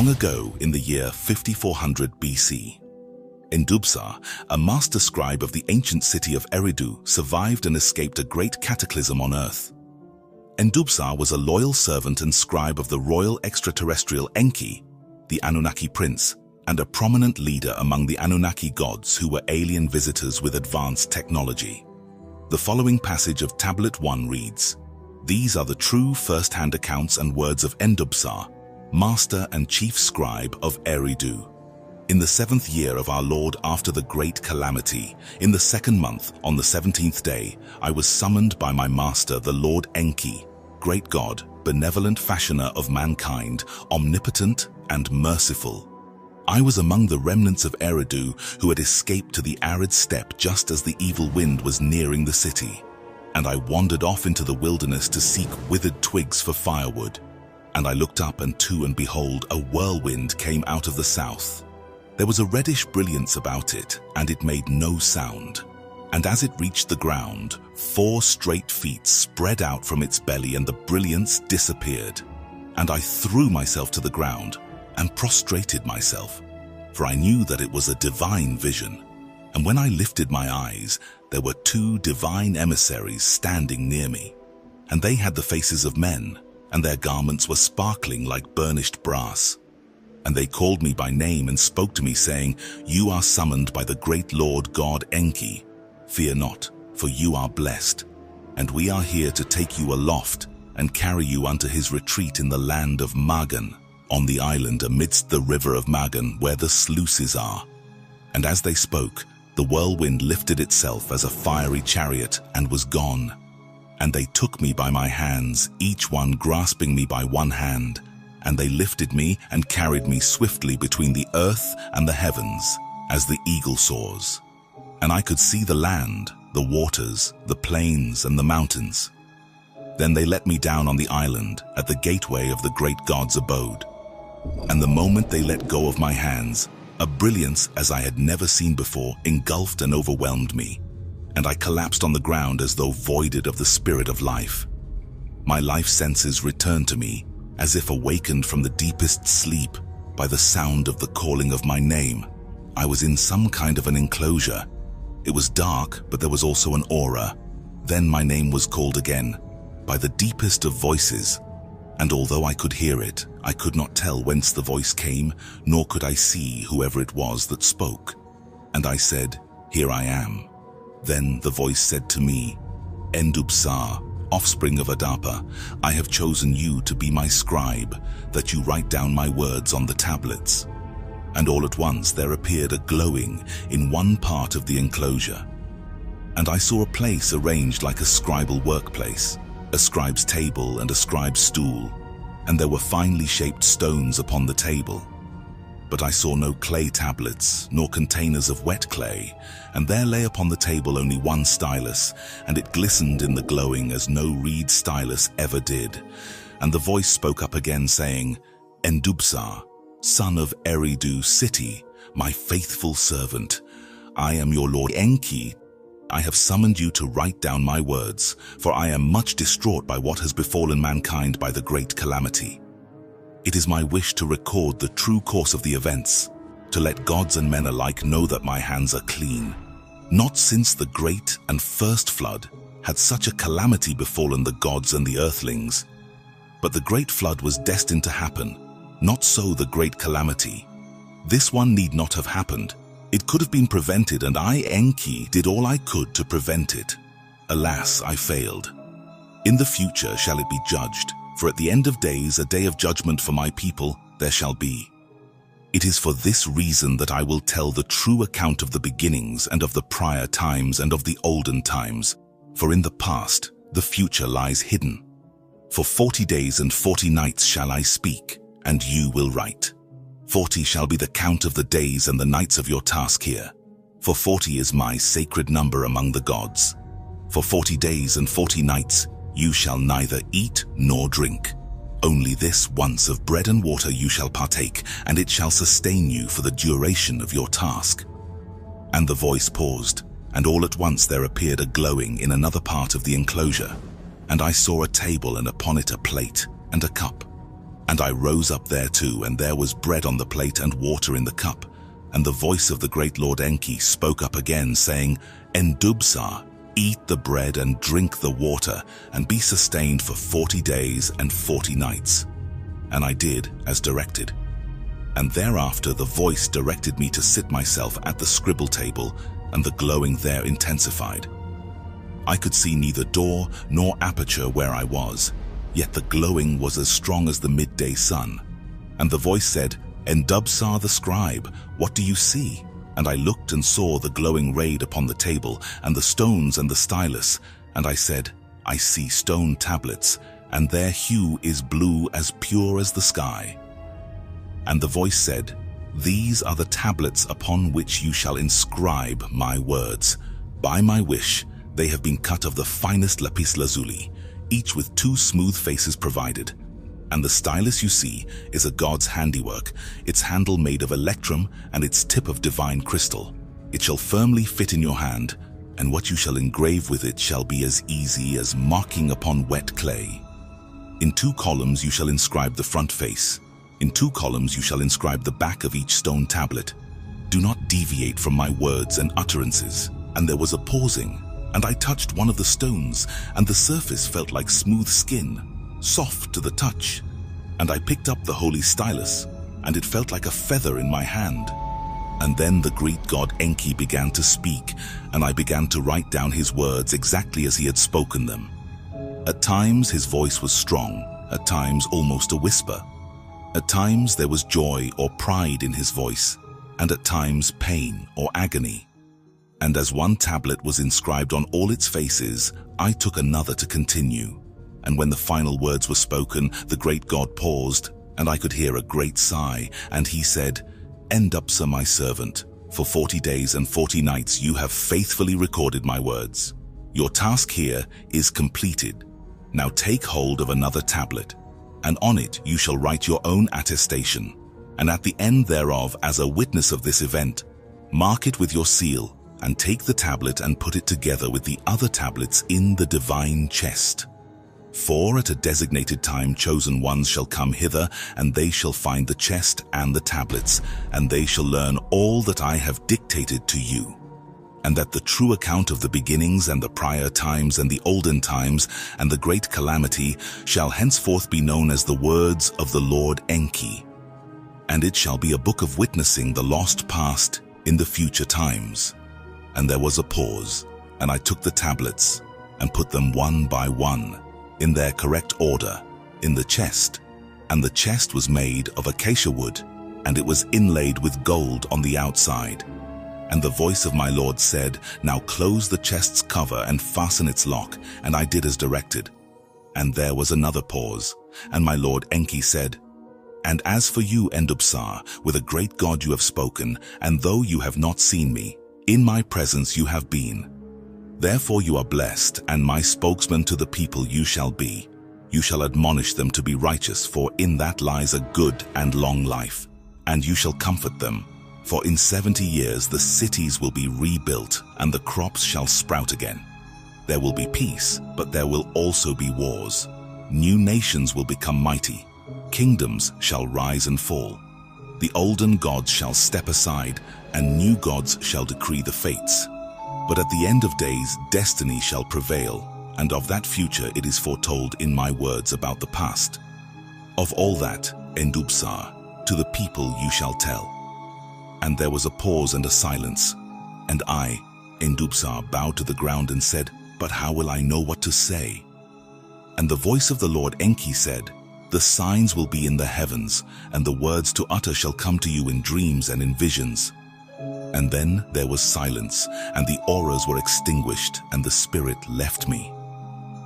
Long ago, in the year 5400 BC, 𒀭🀭💾, a master scribe of the ancient city of Eridu, survived and escaped a great cataclysm on Earth. 🀭🀾 was a loyal servant and scribe of the royal extraterrestrial 𒀭🀾, the Anunnaki prince, and a prominent leader among the Anunnaki gods who were alien visitors with advanced technology. The following passage of Tablet 1 reads, "These are the true first-hand accounts and words of 🀭🀾💾, master and chief scribe of Eridu. In the 7th year of our Lord after the great calamity, in the 2nd month, on the 17th day, I was summoned by my master, the Lord 🀭🀾, great God, benevolent fashioner of mankind, omnipotent and merciful. I was among the remnants of Eridu who had escaped to the arid steppe just as the evil wind was nearing the city. And I wandered off into the wilderness to seek withered twigs for firewood. And I looked up and behold, a whirlwind came out of the south. There was a reddish brilliance about it, and it made no sound. And as it reached the ground, 4 straight feet spread out from its belly, and the brilliance disappeared. And I threw myself to the ground and prostrated myself, for I knew that it was a divine vision. And when I lifted my eyes, there were 2 divine emissaries standing near me. And they had the faces of men, and their garments were sparkling like burnished brass. And they called me by name and spoke to me, saying, 'You are summoned by the great Lord God 🀭🀾. Fear not, for you are blessed. And we are here to take you aloft and carry you unto his retreat in the land of 𒀭🀾, on the island amidst the river of 𒀭🀾, where the sluices are.' And as they spoke, the whirlwind lifted itself as a fiery chariot and was gone. And they took me by my hands, each one grasping me by one hand. And they lifted me and carried me swiftly between the earth and the heavens, as the eagle soars. And I could see the land, the waters, the plains, and the mountains. Then they let me down on the island, at the gateway of the great God's abode. And the moment they let go of my hands, a brilliance as I had never seen before engulfed and overwhelmed me, and I collapsed on the ground as though voided of the spirit of life. My life senses returned to me, as if awakened from the deepest sleep by the sound of the calling of my name. I was in some kind of an enclosure. It was dark, but there was also an aura. Then my name was called again, by the deepest of voices, and although I could hear it, I could not tell whence the voice came, nor could I see whoever it was that spoke. And I said, 'Here I am.' Then the voice said to me, '🀭🀾💾, offspring of Adapa, I have chosen you to be my scribe, that you write down my words on the tablets.' And all at once there appeared a glowing in one part of the enclosure. And I saw a place arranged like a scribal workplace, a scribe's table and a scribe's stool, and there were finely shaped stones upon the table. But I saw no clay tablets, nor containers of wet clay, and there lay upon the table only one stylus, and it glistened in the glowing as no reed stylus ever did. And the voice spoke up again, saying, '🀭🀾💾, son of Eridu city, my faithful servant, I am your Lord 🀭🀾. I have summoned you to write down my words, for I am much distraught by what has befallen mankind by the great calamity. It is my wish to record the true course of the events, to let gods and men alike know that my hands are clean. Not since the great and first flood had such a calamity befallen the gods and the earthlings. But the great flood was destined to happen, not so the great calamity. This one need not have happened. It could have been prevented, and I, 🀭🀾, did all I could to prevent it. Alas, I failed. In the future shall it be judged, for at the end of days a day of judgment for my people there shall be. It is for this reason that I will tell the true account of the beginnings and of the prior times and of the olden times, for in the past the future lies hidden. For 40 days and 40 nights shall I speak, and you will write. 40 shall be the count of the days and the nights of your task here, for 40 is my sacred number among the gods. For 40 days and 40 nights you shall neither eat nor drink. Only this once of bread and water you shall partake, and it shall sustain you for the duration of your task." And the voice paused, and all at once there appeared a glowing in another part of the enclosure. And I saw a table, and upon it a plate and a cup. And I rose up there too, and there was bread on the plate and water in the cup. And the voice of the great Lord 𒀭🀾 spoke up again, saying, 🀭🀾🉾, eat the bread and drink the water, and be sustained for 40 days and 40 nights. And I did as directed. And thereafter the voice directed me to sit myself at the scribble table, and the glowing there intensified. I could see neither door nor aperture where I was, yet the glowing was as strong as the midday sun. And the voice said, 🀭🀾🉾 the scribe, what do you see? And I looked and saw the glowing raid upon the table, and the stones and the stylus. And I said, I see stone tablets, and their hue is blue as pure as the sky. And the voice said, these are the tablets upon which you shall inscribe my words. By my wish, they have been cut of the finest lapis lazuli, each with 2 smooth faces provided. And the stylus you see is a god's handiwork, its handle made of electrum and its tip of divine crystal. It shall firmly fit in your hand, and what you shall engrave with it shall be as easy as marking upon wet clay. In 2 columns you shall inscribe the front face. In 2 columns you shall inscribe the back of each stone tablet. Do not deviate from my words and utterances. And there was a pausing, and I touched one of the stones, and the surface felt like smooth skin, soft to the touch. And I picked up the holy stylus, and it felt like a feather in my hand. And then the Greek god 𒀭🀾 began to speak, and I began to write down his words exactly as he had spoken them. At times his voice was strong, at times almost a whisper. At times there was joy or pride in his voice, and at times pain or agony. And as one tablet was inscribed on all its faces, I took another to continue. And when the final words were spoken, the great God paused, and I could hear a great sigh, and he said, 🀭🀾 my servant, for 40 days and 40 nights you have faithfully recorded my words. Your task here is completed. Now take hold of another tablet, and on it you shall write your own attestation, and at the end thereof, as a witness of this event, mark it with your seal, and take the tablet and put it together with the other tablets in the divine chest. For at a designated time chosen ones shall come hither, and they shall find the chest and the tablets, and they shall learn all that I have dictated to you. And that the true account of the beginnings and the prior times and the olden times and the great calamity shall henceforth be known as the words of the Lord 𒀭🀾. And it shall be a book of witnessing the lost past in the future times. And there was a pause, and I took the tablets and put them one by one in their correct order in the chest. And the chest was made of acacia wood, and it was inlaid with gold on the outside. And the voice of my Lord said, now close the chest's cover and fasten its lock, and I did as directed. And there was another pause, and my Lord 𒀭🀾 said, and as for you, 🀭🀾, with a great God you have spoken, and though you have not seen me, in my presence you have been. Therefore you are blessed, and my spokesman to the people you shall be. You shall admonish them to be righteous, for in that lies a good and long life. And you shall comfort them. For in 70 years the cities will be rebuilt, and the crops shall sprout again. There will be peace, but there will also be wars. New nations will become mighty. Kingdoms shall rise and fall. The olden gods shall step aside, and new gods shall decree the fates. But at the end of days destiny shall prevail, and of that future it is foretold in my words about the past. Of all that, 🀭🀾, to the people you shall tell. And there was a pause and a silence, and I, 🀭🀾, bowed to the ground and said, but how will I know what to say? And the voice of the Lord 🀭🀾 said, the signs will be in the heavens, and the words to utter shall come to you in dreams and in visions. And then there was silence, and the auras were extinguished, and the spirit left me.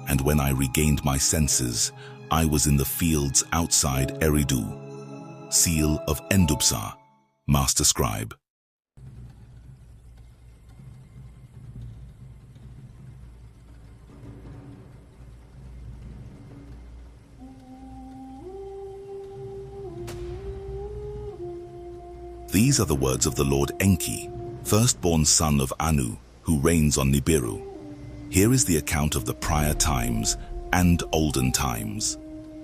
And when I regained my senses, I was in the fields outside Eridu. Seal of 🀭🀾, Master Scribe. These are the words of the Lord 🀭🀾, firstborn son of Anu, who reigns on Nibiru. Here is the account of the prior times and olden times.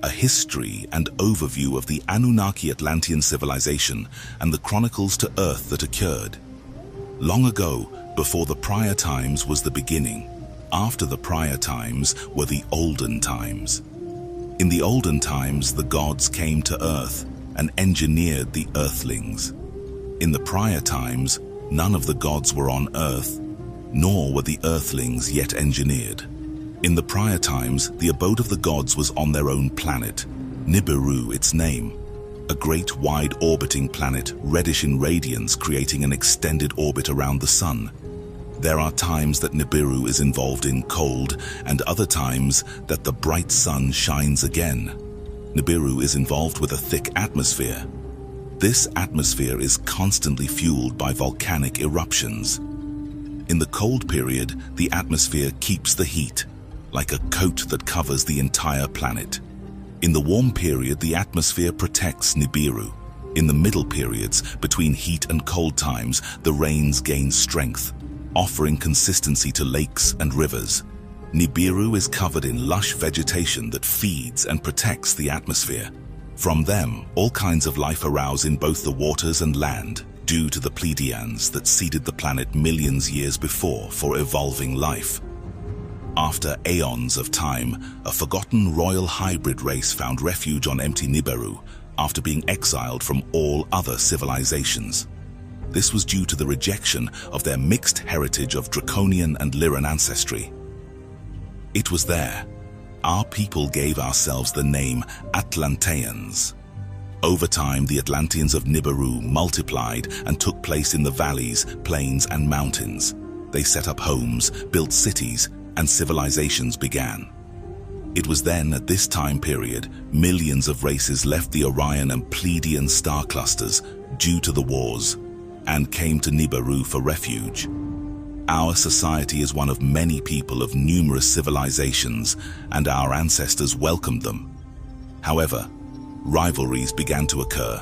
a history and overview of the Anunnaki Atlantean civilization and the chronicles to Earth that occurred. Long ago, before the prior times was the beginning. After the prior times were the olden times. In the olden times, the gods came to Earth and engineered the Earthlings. In the prior times, none of the gods were on Earth, nor were the Earthlings yet engineered. In the prior times, the abode of the gods was on their own planet, Nibiru its name, a great wide orbiting planet, reddish in radiance, creating an extended orbit around the sun. There are times that Nibiru is involved in cold, and other times that the bright sun shines again. Nibiru is involved with a thick atmosphere. This atmosphere is constantly fueled by volcanic eruptions. In the cold period, the atmosphere keeps the heat, like a coat that covers the entire planet. In the warm period, the atmosphere protects Nibiru. In the middle periods, between heat and cold times, the rains gain strength, offering consistency to lakes and rivers. Nibiru is covered in lush vegetation that feeds and protects the atmosphere. From them, all kinds of life arouse in both the waters and land, due to the Pleiadians that seeded the planet millions years before for evolving life. After aeons of time, a forgotten royal hybrid race found refuge on empty Nibiru after being exiled from all other civilizations. This was due to the rejection of their mixed heritage of Draconian and Lyran ancestry. It was there our people gave ourselves the name Atlanteans. Over time, the Atlanteans of Nibiru multiplied and took place in the valleys, plains, and mountains. They set up homes, built cities, and civilizations began. It was then, at this time period, millions of races left the Orion and Pleiadian star clusters due to the wars and came to Nibiru for refuge. Our society is one of many people of numerous civilizations, and our ancestors welcomed them. However, rivalries began to occur.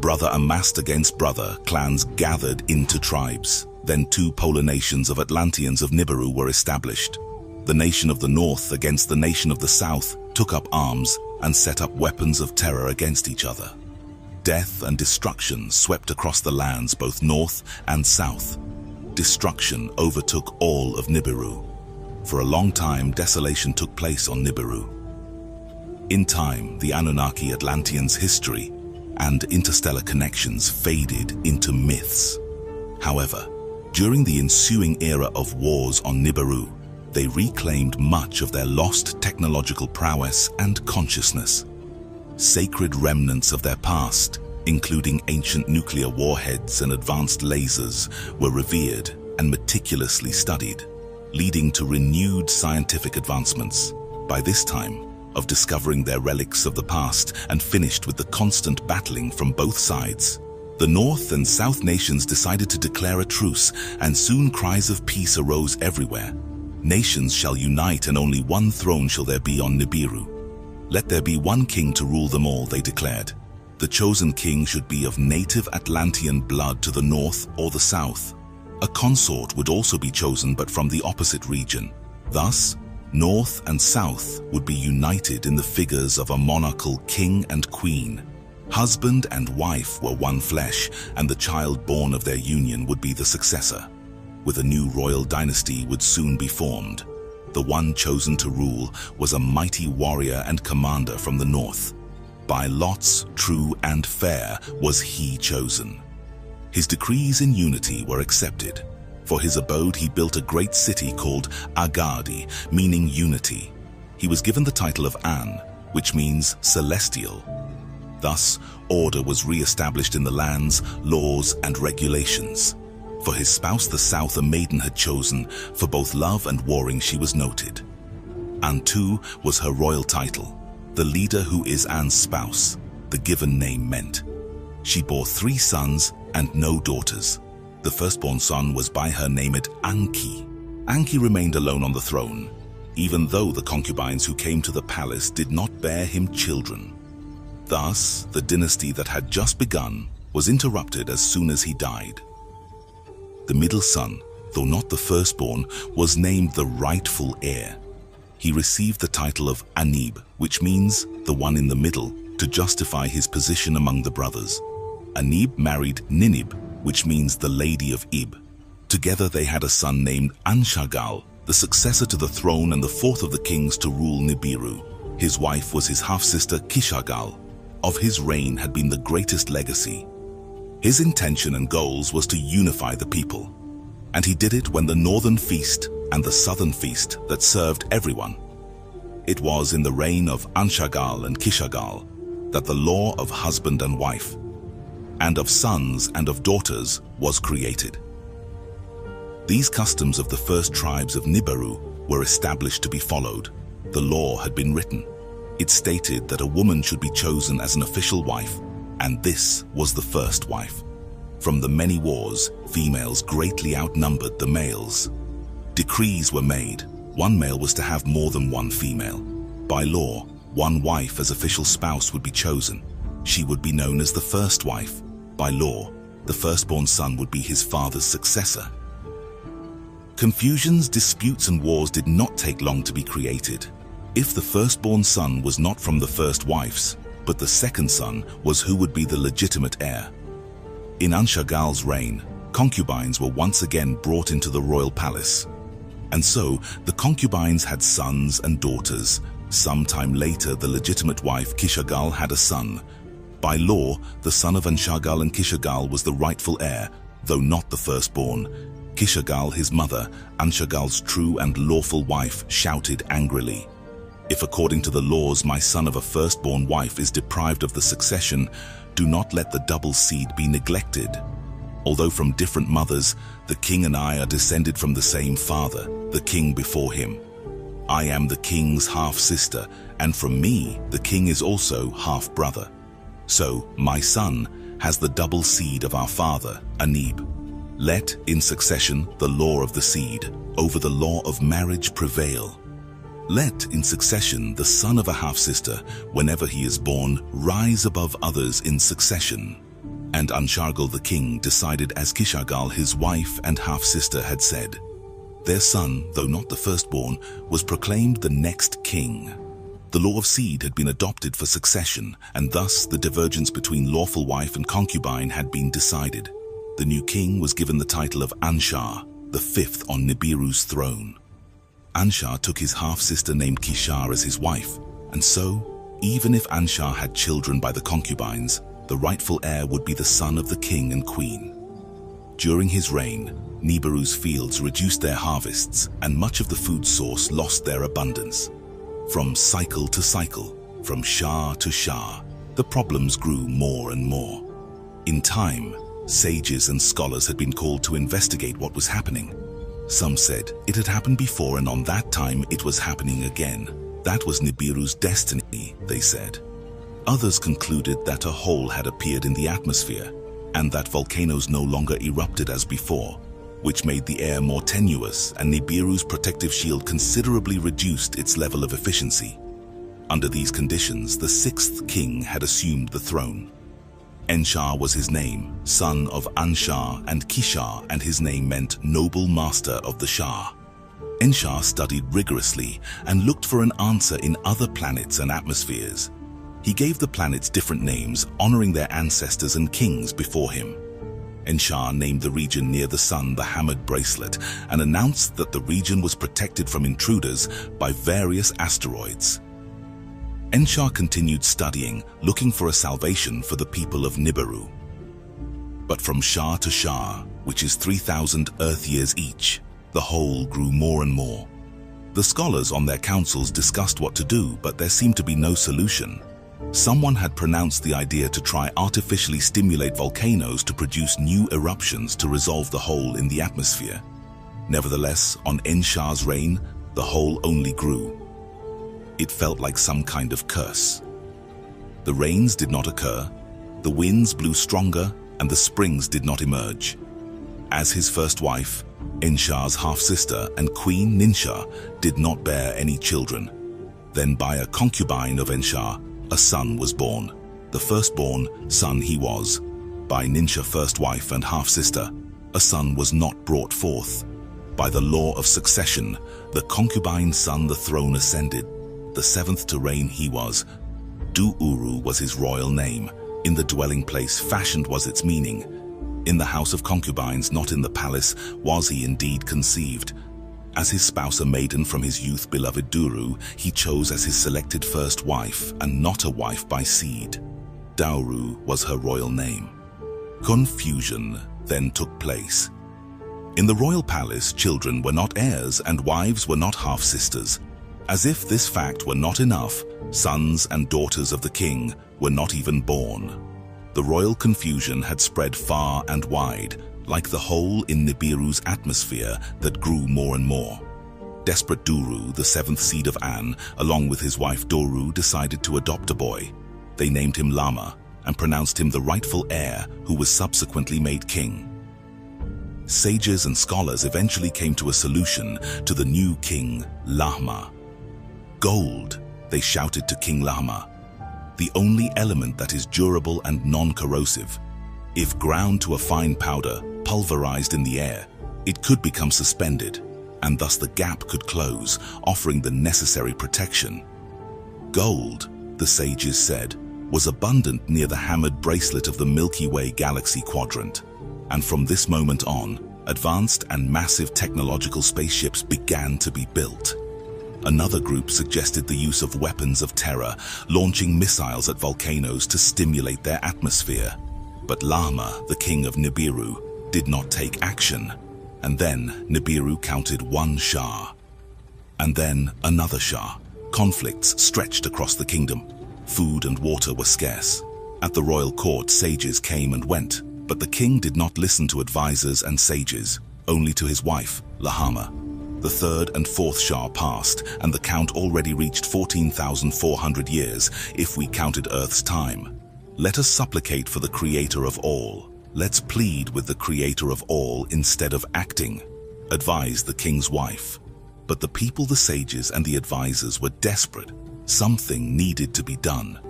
Brother amassed against brother, clans gathered into tribes. Then two polar nations of Atlanteans of Nibiru were established. The nation of the north against the nation of the south took up arms and set up weapons of terror against each other. Death and destruction swept across the lands both north and south. Destruction overtook all of Nibiru. For a long time, desolation took place on Nibiru. In time, the Anunnaki Atlanteans' history and interstellar connections faded into myths. However, during the ensuing era of wars on Nibiru, they reclaimed much of their lost technological prowess and consciousness. Sacred remnants of their past, including ancient nuclear warheads and advanced lasers, were revered and meticulously studied, leading to renewed scientific advancements. By this time, of discovering their relics of the past and finished with the constant battling from both sides, the North and South nations decided to declare a truce, and soon cries of peace arose everywhere. Nations shall unite, and only one throne shall there be on Nibiru. Let there be one king to rule them all, they declared. The chosen king should be of native Atlantean blood to the north or the south. A consort would also be chosen, but from the opposite region. Thus, North and South would be united in the figures of a monarchical king and queen. Husband and wife were one flesh, and the child born of their union would be the successor. With a new royal dynasty would soon be formed. The one chosen to rule was a mighty warrior and commander from the north. By lots, true and fair, was he chosen. His decrees in unity were accepted. For his abode he built a great city called Agadi, meaning unity. He was given the title of An, which means celestial. Thus, order was re-established in the lands, laws, and regulations. For his spouse the south a maiden had chosen, for both love and warring she was noted. Antu was her royal title, the leader who is An's spouse, the given name meant. She bore 3 sons and no daughters. The firstborn son was by her named Anki. Anki remained alone on the throne, even though the concubines who came to the palace did not bear him children. Thus, the dynasty that had just begun was interrupted as soon as he died. The middle son, though not the firstborn, was named the rightful heir. he received the title of Anib, which means the one in the middle, to justify his position among the brothers. Anib married Ninib, which means the Lady of Ib. Together they had a son named Anshargal, the successor to the throne and the fourth of the kings to rule Nibiru. His wife was his half-sister Kishargal. Of his reign had been the greatest legacy. His intention and goals was to unify the people. And he did it when the northern feast and the southern feast that served everyone. It was in the reign of Anshargal and Kishargal that the law of husband and wife, and of sons and of daughters, was created. These customs of the first tribes of Nibiru were established to be followed. The law had been written. It stated that a woman should be chosen as an official wife, and this was the first wife. From the many wars, females greatly outnumbered the males. Decrees were made. One male was to have more than one female. By law, one wife as official spouse would be chosen. She would be known as the first wife. By law, the firstborn son would be his father's successor. Confusions, disputes, and wars did not take long to be created. If the firstborn son was not from the first wife's, but the second son was who would be the legitimate heir. In Anshargal's reign, concubines were once again brought into the royal palace. And so, the concubines had sons and daughters. Sometime later, the legitimate wife Kishargal had a son. By law, the son of Anshargal and Kishargal was the rightful heir, though not the firstborn. Kishargal, his mother, Anshargal's true and lawful wife, shouted angrily, "If according to the laws my son of a firstborn wife is deprived of the succession, do not let the double seed be neglected. Although from different mothers, the king and I are descended from the same father, the king before him. I am the king's half-sister, and from me the king is also half-brother. So my son has the double seed of our father, Anib. Let, in succession, the law of the seed over the law of marriage prevail. Let, in succession, the son of a half-sister, whenever he is born, rise above others in succession." And Anshargal the king decided as Kishargal, his wife and half-sister, had said. Their son, though not the firstborn, was proclaimed the next king. The law of seed had been adopted for succession, and thus the divergence between lawful wife and concubine had been decided. The new king was given the title of Anshar, the fifth on Nibiru's throne. Anshar took his half-sister named Kishar as his wife, and so, even if Anshar had children by the concubines, the rightful heir would be the son of the king and queen. During his reign, Nibiru's fields reduced their harvests, and much of the food source lost their abundance. From cycle to cycle, from Shah to Shah, the problems grew more and more. In time, sages and scholars had been called to investigate what was happening. Some said it had happened before, and on that time it was happening again. That was Nibiru's destiny, they said. Others concluded that a hole had appeared in the atmosphere, and that volcanoes no longer erupted as before, which made the air more tenuous, and Nibiru's protective shield considerably reduced its level of efficiency. Under these conditions, the sixth king had assumed the throne. Enshar was his name, son of Anshar and Kishar, and his name meant noble master of the Shah. Enshar studied rigorously and looked for an answer in other planets and atmospheres. He gave the planets different names, honoring their ancestors and kings before him. Enshar named the region near the sun the Hammered Bracelet and announced that the region was protected from intruders by various asteroids. Enshar continued studying, looking for a salvation for the people of Nibiru. But from Shah to Shah, which is 3,000 Earth years each, the hole grew more and more. The scholars on their councils discussed what to do, but there seemed to be no solution. Someone had pronounced the idea to try artificially stimulate volcanoes to produce new eruptions to resolve the hole in the atmosphere. Nevertheless, on Enshar's reign, the hole only grew. It felt like some kind of curse. The rains did not occur, the winds blew stronger, and the springs did not emerge. As his first wife, Enshar's half-sister and Queen Ninshar did not bear any children. Then by a concubine of Enshar, a son was born. The firstborn son he was. By Ninshar, first wife and half-sister, a son was not brought forth. By the law of succession, The concubine's son the throne ascended. The seventh to reign he was. 🀭🀭 was his royal name. In the dwelling place fashioned was its meaning. In the house of concubines, not in the palace, was he indeed conceived. As his spouse a maiden from his youth beloved 🀭 he chose as his selected first wife, and not a wife by seed. 𝑑auru was her royal name. Confusion then took place. In the royal palace, children were not heirs and wives were not half-sisters. As if this fact were not enough, sons and daughters of the king were not even born. The royal confusion had spread far and wide, like the hole in Nibiru's atmosphere that grew more and more. Desperate 𝑑auru, the seventh seed of An, along with his wife 𝑑auru, decided to adopt a boy. They named him Lama and pronounced him the rightful heir, who was subsequently made king. Sages and scholars eventually came to a solution to the new king, Lahma. Gold, they shouted to King Lahma, the only element that is durable and non-corrosive. If ground to a fine powder, pulverized in the air, it could become suspended, and thus the gap could close, offering the necessary protection. Gold, the sages said, was abundant near the hammered bracelet of the Milky Way galaxy quadrant. And from this moment on, advanced and massive technological spaceships began to be built. Another group suggested the use of weapons of terror, launching missiles at volcanoes to stimulate their atmosphere. But Lahma, the king of Nibiru, did not take action. And then Nibiru counted one Shah. And then another Shah. Conflicts stretched across the kingdom. Food and water were scarce. At the royal court, sages came and went, but the king did not listen to advisors and sages, only to his wife, Lahama. The third and fourth Shah passed, and the count already reached 14,400 years, if we counted Earth's time. Let us supplicate for the Creator of all. Let's plead with the Creator of all instead of acting, advised the king's wife. But the people, the sages, and the advisors were desperate. Something needed to be done.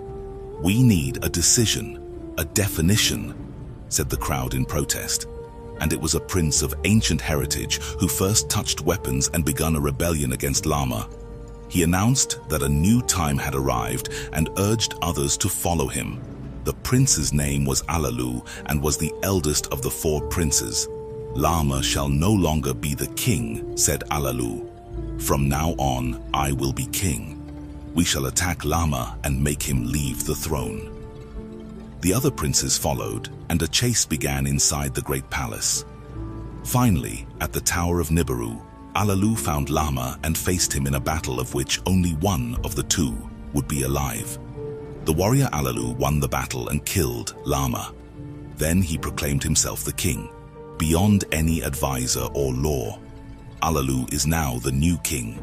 We need a decision, a definition, said the crowd in protest. And it was a prince of ancient heritage who first touched weapons and begun a rebellion against Lama. He announced that a new time had arrived and urged others to follow him. The prince's name was Alalu and was the eldest of the 4 princes. Lama shall no longer be the king, said Alalu. From now on, I will be king. We shall attack Lama and make him leave the throne. The other princes followed, and a chase began inside the great palace. Finally, at the Tower of Nibiru, Alalu found Lama and faced him in a battle of which only one of the 2 would be alive. The warrior Alalu won the battle and killed Lama. Then he proclaimed himself the king, beyond any advisor or law. Alalu is now the new king.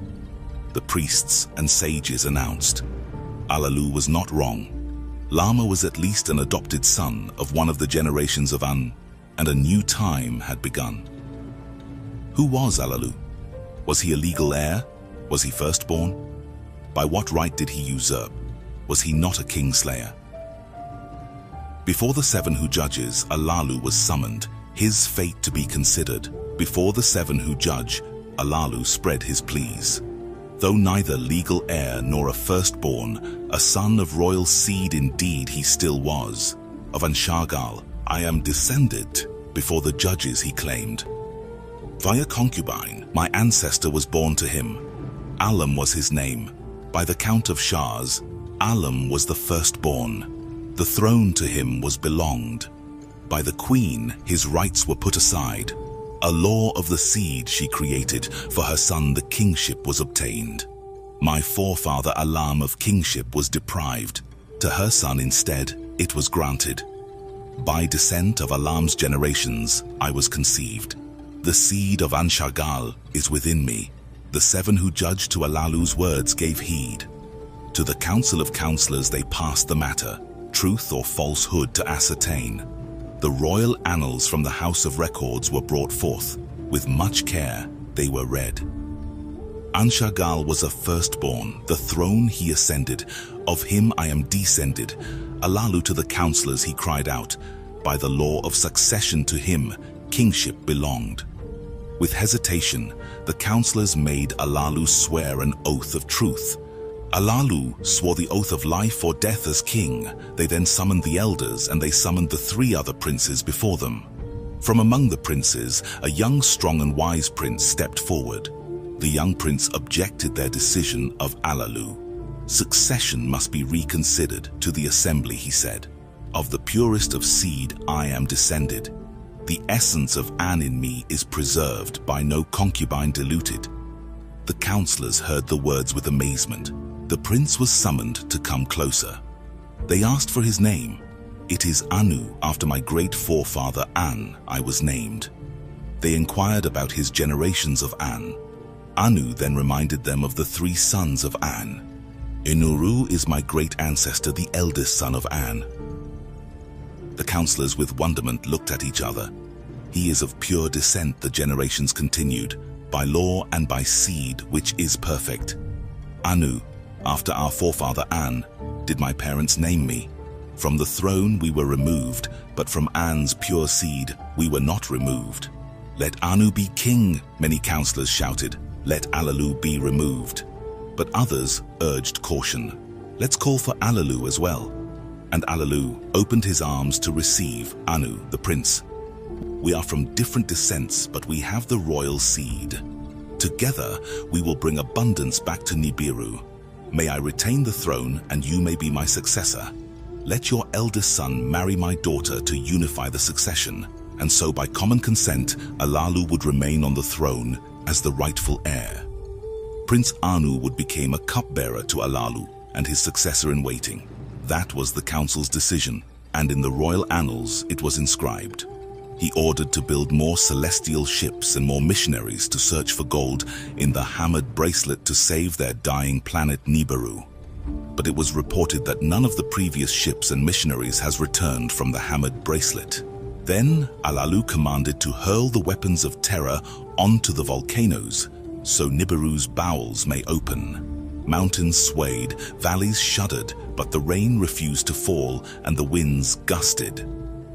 The priests and sages announced. Alalu was not wrong. Lama was at least an adopted son of one of the generations of An, and a new time had begun. Who was Alalu? Was he a legal heir? Was he firstborn? By what right did he usurp? Was he not a kingslayer? Before the 7 who judges, Alalu was summoned, his fate to be considered. Before the 7 who judge, Alalu spread his pleas. Though neither legal heir nor a firstborn, a son of royal seed indeed he still was. Of 𝑒🀭💾💾, I am descended, before the judges he claimed. Via concubine, my ancestor was born to him. Alam was his name. By the count of Shahs, Alam was the firstborn. The throne to him was belonged. By the queen, his rights were put aside. A law of the seed she created, for her son the kingship was obtained. My forefather Alam of kingship was deprived. To her son instead, it was granted. By descent of Alam's generations, I was conceived. The seed of 𝑒🀭💾💾 is within me. The 7 who judged to Alalu's words gave heed. To the council of counselors they passed the matter, truth or falsehood to ascertain. The royal annals from the House of Records were brought forth. With much care, they were read. 𝑒🀭💾💾 was a firstborn, the throne he ascended. Of him I am descended. Alalu to the counselors he cried out. By the law of succession to him, kingship belonged. With hesitation, the counselors made Alalu swear an oath of truth. Alalu swore the oath of life or death as king. They then summoned the elders, and they summoned the 3 other princes before them. From among the princes, a young, strong and wise prince stepped forward. The young prince objected their decision of Alalu. Succession must be reconsidered. To the assembly he said, "Of the purest of seed I am descended. The essence of An in me is preserved, by no concubine diluted." The counselors heard the words with amazement. The prince was summoned to come closer. They asked for his name. "It is Anu, after my great forefather An, I was named." They inquired about his generations of An. Anu then reminded them of the 3 sons of An. "Enuru is my great ancestor, the eldest son of An." The counselors with wonderment looked at each other. "He is of pure descent," the generations continued, "by law and by seed which is perfect. Anu, after our forefather An, did my parents name me. From the throne we were removed, but from An's pure seed we were not removed." "Let Anu be king," many counselors shouted. "Let Alalu be removed." But others urged caution. "Let's call for Alalu as well." And Alalu opened his arms to receive Anu, the prince. "We are from different descents, but we have the royal seed. Together we will bring abundance back to Nibiru. May I retain the throne, and you may be my successor. Let your eldest son marry my daughter to unify the succession." And so by common consent, Alalu would remain on the throne as the rightful heir. Prince Anu would become a cupbearer to Alalu and his successor in waiting. That was the council's decision, and in the royal annals it was inscribed. He ordered to build more celestial ships and more missionaries to search for gold in the hammered bracelet to save their dying planet Nibiru. But it was reported that none of the previous ships and missionaries has returned from the hammered bracelet. Then Alalu commanded to hurl the weapons of terror onto the volcanoes, so Nibiru's bowels may open. Mountains swayed, valleys shuddered, but the rain refused to fall and the winds gusted.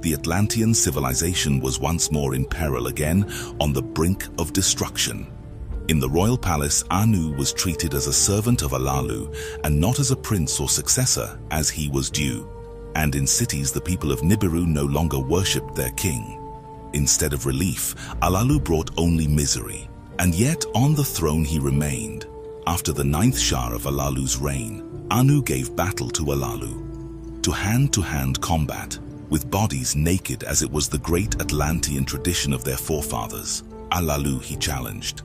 The Atlantean civilization was once more in peril again, on the brink of destruction. In the royal palace, Anu was treated as a servant of Alalu and not as a prince or successor, as he was due. And in cities, the people of Nibiru no longer worshipped their king. Instead of relief, Alalu brought only misery. And yet on the throne he remained. After the 9th Shah of Alalu's reign, Anu gave battle to Alalu. To hand-to-hand combat, with bodies naked as it was the great Atlantean tradition of their forefathers. Alalu he challenged.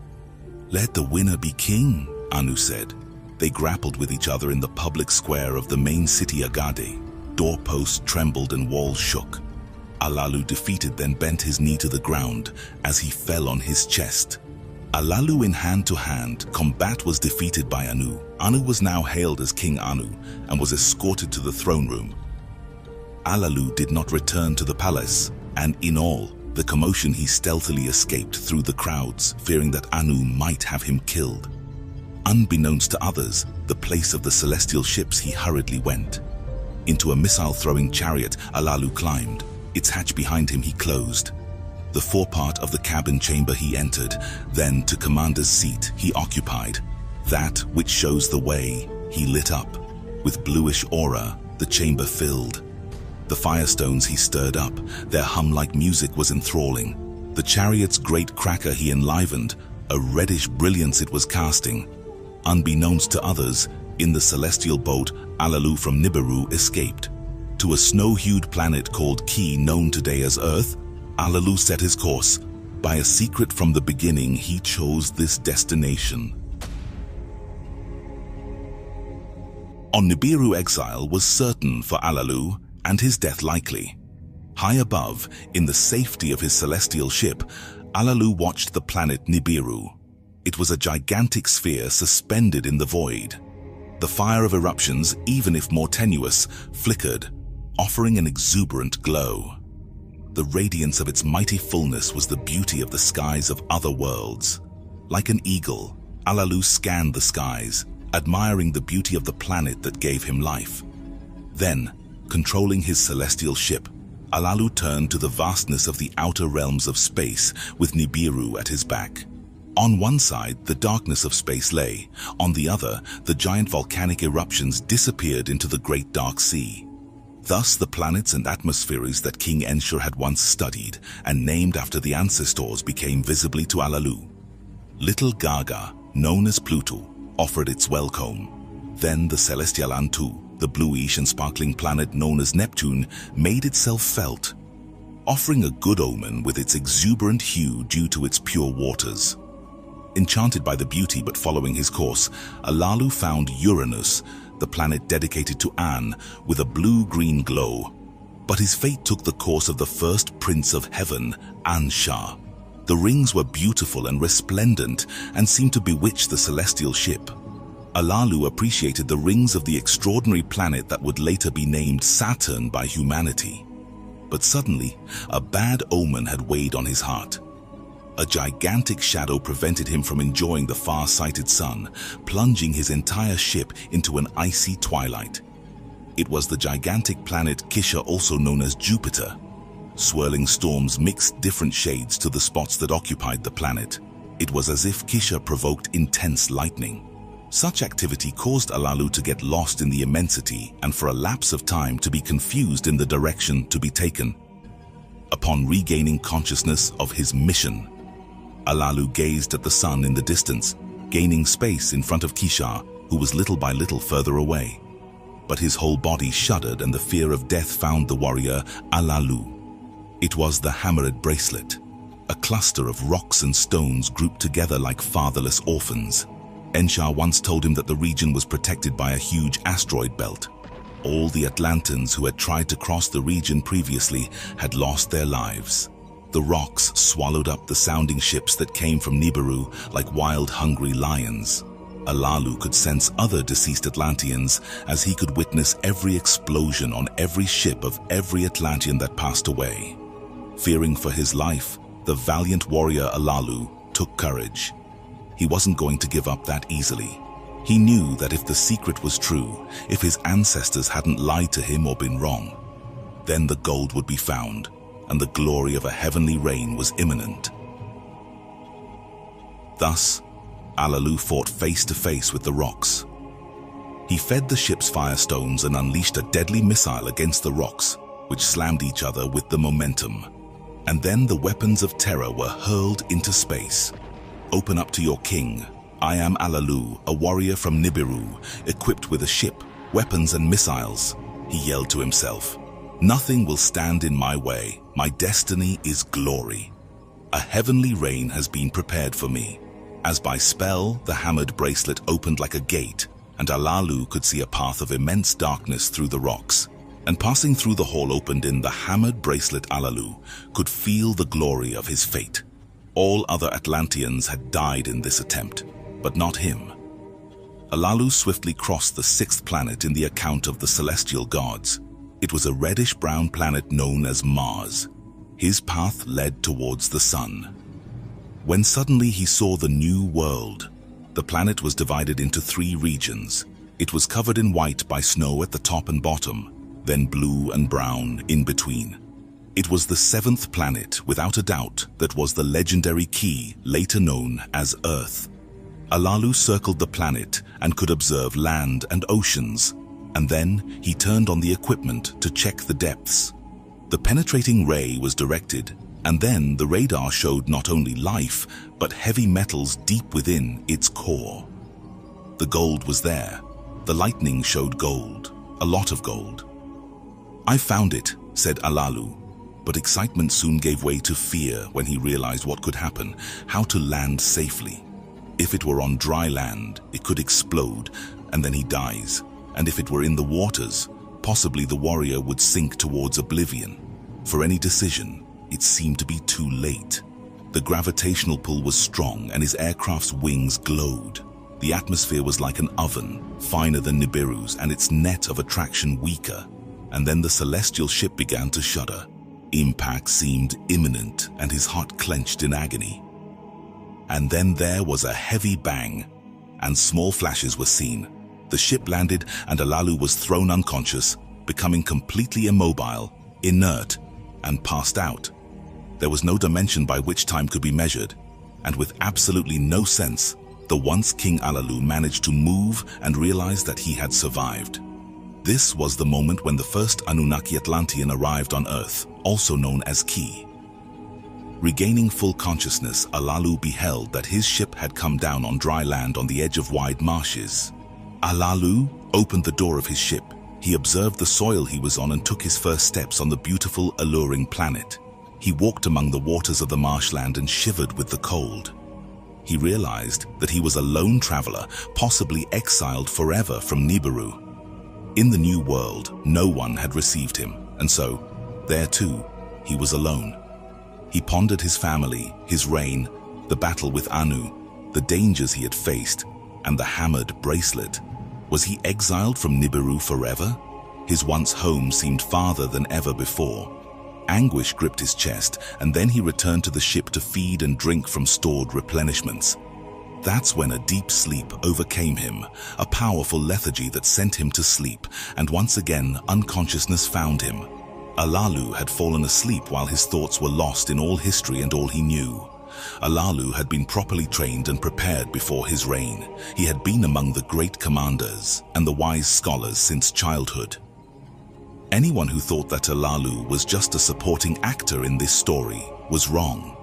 "Let the winner be king," Anu said. They grappled with each other in the public square of the main city Agade. Doorposts trembled and walls shook. Alalu defeated, then bent his knee to the ground as he fell on his chest. Alalu in hand-to-hand combat was defeated by Anu. Anu was now hailed as King Anu and was escorted to the throne room. Alalu did not return to the palace, and in all the commotion he stealthily escaped through the crowds, fearing that Anu might have him killed. Unbeknownst to others, the place of the celestial ships he hurriedly went. Into a missile-throwing chariot Alalu climbed. Its hatch behind him he closed. The forepart of the cabin chamber he entered, then to commander's seat he occupied. That which shows the way he lit up. With bluish aura the chamber filled. The firestones he stirred up, their hum-like music was enthralling. The chariot's great cracker he enlivened, a reddish brilliance it was casting. Unbeknownst to others, in the celestial boat, Alalu from Nibiru escaped. To a snow-hued planet called Ki, known today as Earth, Alalu set his course. By a secret from the beginning, he chose this destination. On Nibiru, exile was certain for Alalu, and his death likely. High above, in the safety of his celestial ship, Alalu watched the planet Nibiru. It was a gigantic sphere suspended in the void. The fire of eruptions, even if more tenuous, flickered, offering an exuberant glow. The radiance of its mighty fullness was the beauty of the skies of other worlds. Like an eagle, Alalu scanned the skies, admiring the beauty of the planet that gave him life. Then, controlling his celestial ship, Alalu turned to the vastness of the outer realms of space with Nibiru at his back. On one side, the darkness of space lay. On the other, the giant volcanic eruptions disappeared into the Great Dark Sea. Thus, the planets and atmospheres that King 🀭🀭 had once studied and named after the ancestors became visibly to Alalu. Little Gaga, known as Pluto, offered its welcome. Then the celestial Antu, the bluish and sparkling planet known as Neptune, made itself felt, offering a good omen with its exuberant hue due to its pure waters. Enchanted by the beauty but following his course, Alalu found Uranus, the planet dedicated to An, with a blue-green glow. But his fate took the course of the first prince of heaven, Ansha. The rings were beautiful and resplendent and seemed to bewitch the celestial ship. Alalu appreciated the rings of the extraordinary planet that would later be named Saturn by humanity. But suddenly, a bad omen had weighed on his heart. A gigantic shadow prevented him from enjoying the far-sighted sun, plunging his entire ship into an icy twilight. It was the gigantic planet 🀭🀭🉾, also known as Jupiter. Swirling storms mixed different shades to the spots that occupied the planet. It was as if 🀭🀭🉾 provoked intense lightning. Such activity caused Alalu to get lost in the immensity and for a lapse of time to be confused in the direction to be taken. Upon regaining consciousness of his mission, Alalu gazed at the sun in the distance, gaining space in front of 🀭🀭🉾, who was little by little further away. But his whole body shuddered and the fear of death found the warrior Alalu. It was the hammered bracelet, a cluster of rocks and stones grouped together like fatherless orphans. 🀭🀭🉾 once told him that the region was protected by a huge asteroid belt. All the Atlantans who had tried to cross the region previously had lost their lives. The rocks swallowed up the sounding ships that came from Nibiru like wild, hungry lions. Alalu could sense other deceased Atlanteans as he could witness every explosion on every ship of every Atlantean that passed away. Fearing for his life, the valiant warrior Alalu took courage. He wasn't going to give up that easily. He knew that if the secret was true, if his ancestors hadn't lied to him or been wrong, then the gold would be found, and the glory of a heavenly reign was imminent. Thus, Alalu fought face to face with the rocks. He fed the ship's firestones and unleashed a deadly missile against the rocks, which slammed each other with the momentum. And then the weapons of terror were hurled into space. Open up to your king. I am Alalu, a warrior from Nibiru, equipped with a ship, weapons and missiles. He yelled to himself. Nothing will stand in my way. My destiny is glory. A heavenly reign has been prepared for me. As by spell, the hammered bracelet opened like a gate, and Alalu could see a path of immense darkness through the rocks. And passing through the hole opened in the hammered bracelet, Alalu could feel the glory of his fate. All other Atlanteans had died in this attempt, but not him. Alalu swiftly crossed the sixth planet in the account of the celestial gods. It was a reddish-brown planet known as Mars. His path led towards the sun. When suddenly he saw the new world. The planet was divided into 3 regions. It was covered in white by snow at the top and bottom, then blue and brown in between. It was the 7th planet, without a doubt, that was the legendary key, later known as Earth. Alalu circled the planet and could observe land and oceans, and then he turned on the equipment to check the depths. The penetrating ray was directed, and then the radar showed not only life, but heavy metals deep within its core. The gold was there. The lightning showed gold, a lot of gold. I found it, said Alalu, but excitement soon gave way to fear when he realized what could happen, how to land safely. If it were on dry land, it could explode, and then he dies. And if it were in the waters, possibly the warrior would sink towards oblivion. For any decision, it seemed to be too late. The gravitational pull was strong and his aircraft's wings glowed. The atmosphere was like an oven, finer than Nibiru's, and its net of attraction weaker. And then the celestial ship began to shudder. Impact seemed imminent and his heart clenched in agony. And then there was a heavy bang, and small flashes were seen. The ship landed and Alalu was thrown unconscious, becoming completely immobile, inert, and passed out. There was no dimension by which time could be measured, and with absolutely no sense, the once King Alalu managed to move and realize that he had survived. This was the moment when the first Anunnaki Atlantean arrived on Earth, also known as Ki. Regaining full consciousness, Alalu beheld that his ship had come down on dry land on the edge of wide marshes. Alalu opened the door of his ship. He observed the soil he was on and took his first steps on the beautiful, alluring planet. He walked among the waters of the marshland and shivered with the cold. He realized that he was a lone traveler, possibly exiled forever from Nibiru. In the new world, no one had received him, and so, there too, he was alone. He pondered his family, his reign, the battle with Anu, the dangers he had faced, and the hammered bracelet. Was he exiled from Nibiru forever? His once home seemed farther than ever before. Anguish gripped his chest, and then he returned to the ship to feed and drink from stored replenishments. That's when a deep sleep overcame him, a powerful lethargy that sent him to sleep, and once again unconsciousness found him. Alalu had fallen asleep while his thoughts were lost in all history and all he knew. Alalu had been properly trained and prepared before his reign. He had been among the great commanders and the wise scholars since childhood. Anyone who thought that Alalu was just a supporting actor in this story was wrong.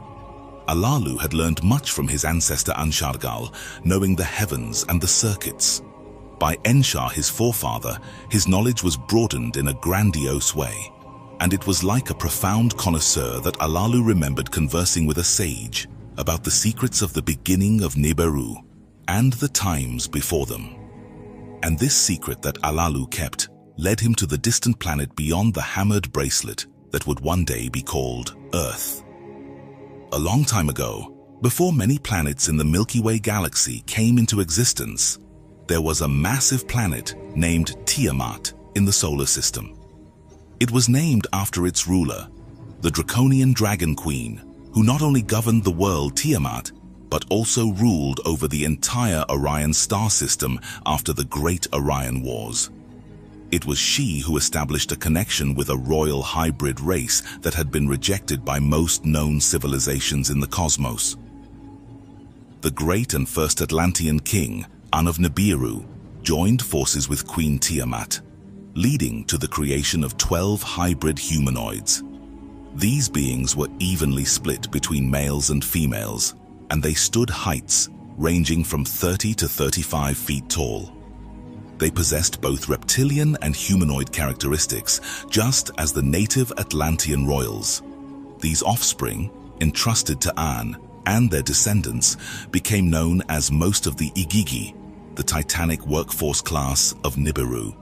Alalu had learned much from his ancestor Anshargal, knowing the heavens and the circuits. By Enshar, his forefather, his knowledge was broadened in a grandiose way, and it was like a profound connoisseur that Alalu remembered conversing with a sage about the secrets of the beginning of Nibiru and the times before them. And this secret that Alalu kept led him to the distant planet beyond the hammered bracelet that would one day be called Earth. A long time ago, before many planets in the Milky Way galaxy came into existence, there was a massive planet named Tiamat in the solar system. It was named after its ruler, the draconian dragon queen, who not only governed the world Tiamat, but also ruled over the entire Orion star system after the Great Orion Wars. It was she who established a connection with a royal hybrid race that had been rejected by most known civilizations in the cosmos. The great and first Atlantean king, Anu of Nibiru, joined forces with Queen Tiamat, leading to the creation of 12 hybrid humanoids. These beings were evenly split between males and females, and they stood heights ranging from 30 to 35 feet tall. They possessed both reptilian and humanoid characteristics, just as the native Atlantean royals. These offspring, entrusted to An and their descendants, became known as most of the Igigi, the titanic workforce class of Nibiru.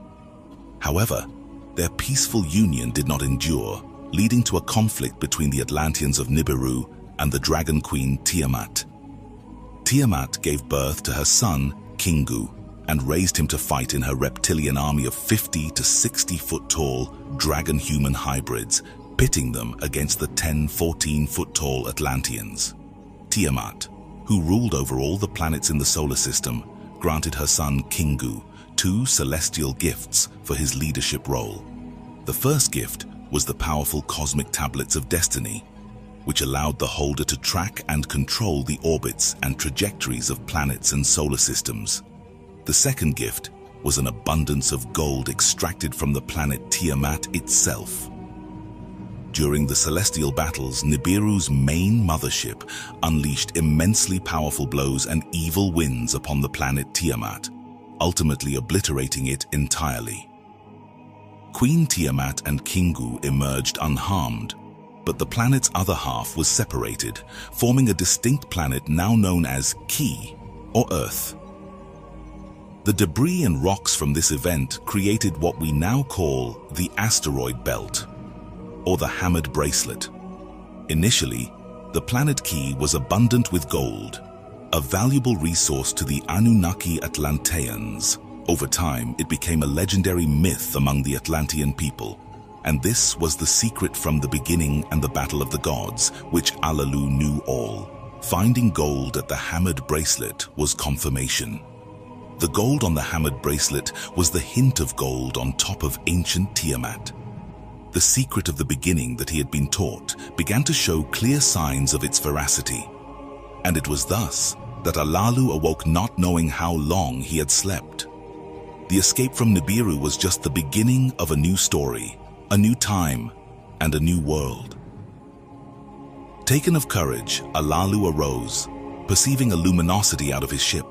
However, their peaceful union did not endure, leading to a conflict between the Atlanteans of Nibiru and the dragon queen Tiamat. Tiamat gave birth to her son, Kingu, and raised him to fight in her reptilian army of 50 to 60-foot-tall dragon-human hybrids, pitting them against the 10-14-foot-tall Atlanteans. Tiamat, who ruled over all the planets in the solar system, granted her son Kingu 2 celestial gifts for his leadership role. The first gift was the powerful cosmic tablets of destiny, which allowed the holder to track and control the orbits and trajectories of planets and solar systems. The second gift was an abundance of gold extracted from the planet Tiamat itself. During the celestial battles, Nibiru's main mothership unleashed immensely powerful blows and evil winds upon the planet Tiamat, ultimately obliterating it entirely. Queen Tiamat and Kingu emerged unharmed, but the planet's other half was separated, forming a distinct planet now known as Ki, or Earth. The debris and rocks from this event created what we now call the asteroid belt, or the hammered bracelet. Initially, the planet Ki was abundant with gold, a valuable resource to the Anunnaki Atlanteans. Over time, it became a legendary myth among the Atlantean people, and this was the secret from the beginning and the Battle of the Gods, which Alalu knew all. Finding gold at the hammered bracelet was confirmation. The gold on the hammered bracelet was the hint of gold on top of ancient Tiamat. The secret of the beginning that he had been taught began to show clear signs of its veracity. And it was thus that Alalu awoke not knowing how long he had slept. The escape from Nibiru was just the beginning of a new story, a new time, and a new world. Taken of courage, Alalu arose, perceiving a luminosity out of his ship,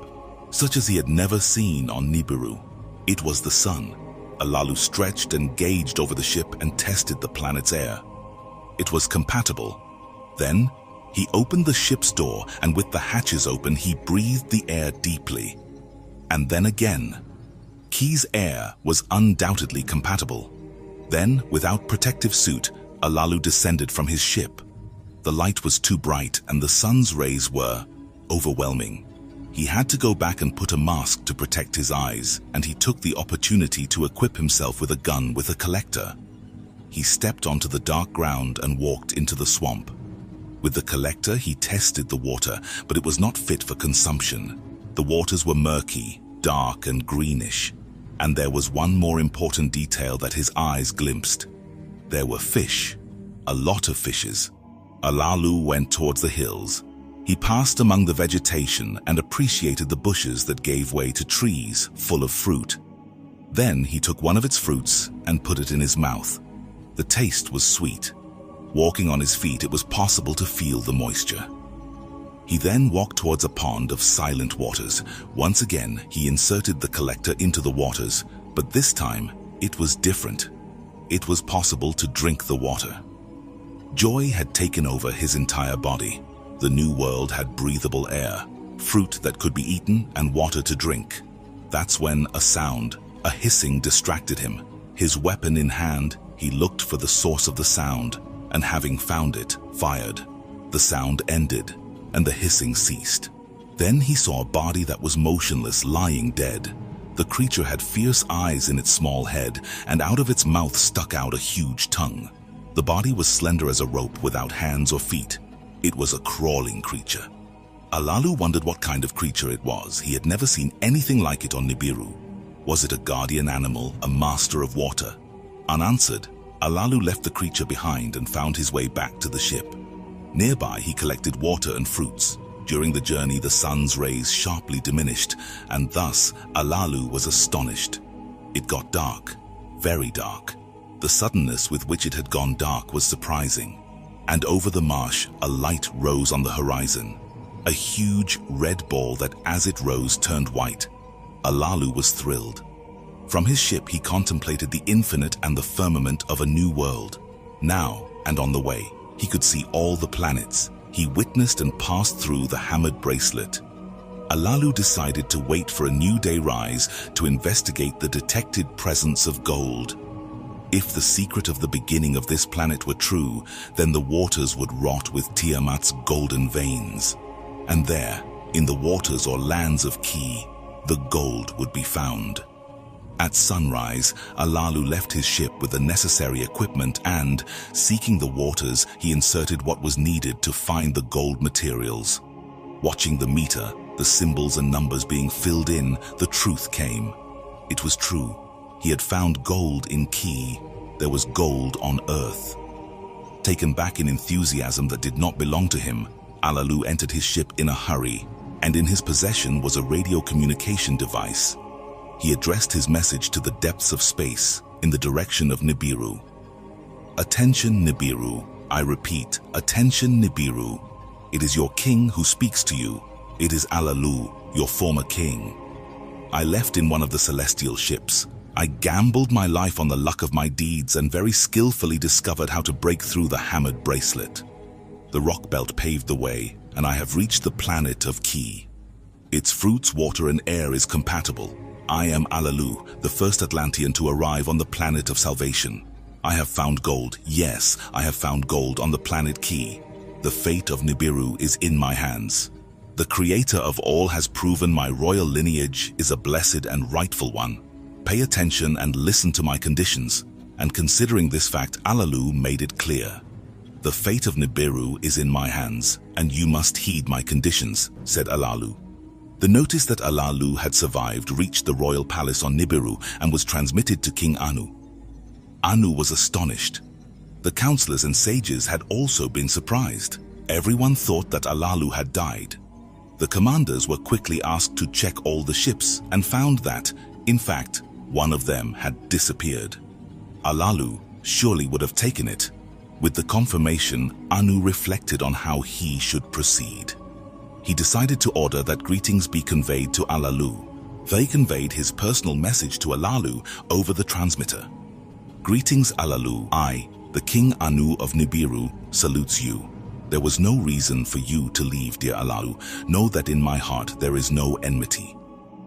such as he had never seen on Nibiru. It was the sun. Alalu stretched and gauged over the ship and tested the planet's air. It was compatible. Then, he opened the ship's door, and with the hatches open, he breathed the air deeply. And then again. Ki's air was undoubtedly compatible. Then, without protective suit, Alalu descended from his ship. The light was too bright and the sun's rays were overwhelming. He had to go back and put a mask to protect his eyes, and he took the opportunity to equip himself with a gun with a collector. He stepped onto the dark ground and walked into the swamp. With the collector, he tested the water, but it was not fit for consumption. The waters were murky, dark and greenish, and there was one more important detail that his eyes glimpsed. There were fish, a lot of fishes. Alalu went towards the hills. He passed among the vegetation and appreciated the bushes that gave way to trees full of fruit. Then he took one of its fruits and put it in his mouth. The taste was sweet. Walking on his feet, it was possible to feel the moisture. He then walked towards a pond of silent waters. Once again, he inserted the collector into the waters, but this time it was different. It was possible to drink the water. Joy had taken over his entire body. The new world had breathable air, fruit that could be eaten and water to drink. That's when a sound, a hissing, distracted him. His weapon in hand, he looked for the source of the sound, and having found it, fired. The sound ended, and the hissing ceased. Then he saw a body that was motionless, lying dead. The creature had fierce eyes in its small head, and out of its mouth stuck out a huge tongue. The body was slender as a rope without hands or feet. It was a crawling creature. Alalu wondered what kind of creature it was. He had never seen anything like it on Nibiru. Was it a guardian animal, a master of water? Unanswered, Alalu left the creature behind and found his way back to the ship. Nearby, he collected water and fruits. During the journey, the sun's rays sharply diminished, and thus Alalu was astonished. It got dark, very dark. The suddenness with which it had gone dark was surprising. And over the marsh, a light rose on the horizon. A huge red ball that as it rose turned white. Alalu was thrilled. From his ship he contemplated the infinite and the firmament of a new world. Now, and on the way, he could see all the planets. He witnessed and passed through the hammered bracelet. Alalu decided to wait for a new day rise to investigate the detected presence of gold. If the secret of the beginning of this planet were true, then the waters would rot with Tiamat's golden veins. And there, in the waters or lands of 𒀭🀏, the gold would be found. At sunrise, Alalu left his ship with the necessary equipment and, seeking the waters, he inserted what was needed to find the gold materials. Watching the meter, the symbols and numbers being filled in, the truth came. It was true. He had found gold in 𒀭🀏. There was gold on Earth. Taken back in enthusiasm that did not belong to him, Alalu entered his ship in a hurry, and in his possession was a radio communication device. He addressed his message to the depths of space, in the direction of Nibiru. Attention Nibiru, I repeat, attention Nibiru. It is your king who speaks to you. It is Alalu, your former king. I left in one of the celestial ships. I gambled my life on the luck of my deeds and very skillfully discovered how to break through the hammered bracelet. The rock belt paved the way, and I have reached the planet of 𒀭🀏. Its fruits, water, and air is compatible. I am Alalu, the first Atlantean to arrive on the planet of salvation. I have found gold. Yes, I have found gold on the planet 𒀭🀏. The fate of Nibiru is in my hands. The creator of all has proven my royal lineage is a blessed and rightful one. Pay attention and listen to my conditions. And considering this fact, Alalu made it clear. The fate of Nibiru is in my hands, and you must heed my conditions, said Alalu. The notice that Alalu had survived reached the royal palace on Nibiru and was transmitted to King Anu. Anu was astonished. The counselors and sages had also been surprised. Everyone thought that Alalu had died. The commanders were quickly asked to check all the ships and found that, in fact, one of them had disappeared. Alalu surely would have taken it. With the confirmation, Anu reflected on how he should proceed. He decided to order that greetings be conveyed to Alalu. They conveyed his personal message to Alalu over the transmitter. Greetings Alalu, I, the King Anu of Nibiru, salutes you. There was no reason for you to leave, dear Alalu. Know that in my heart there is no enmity.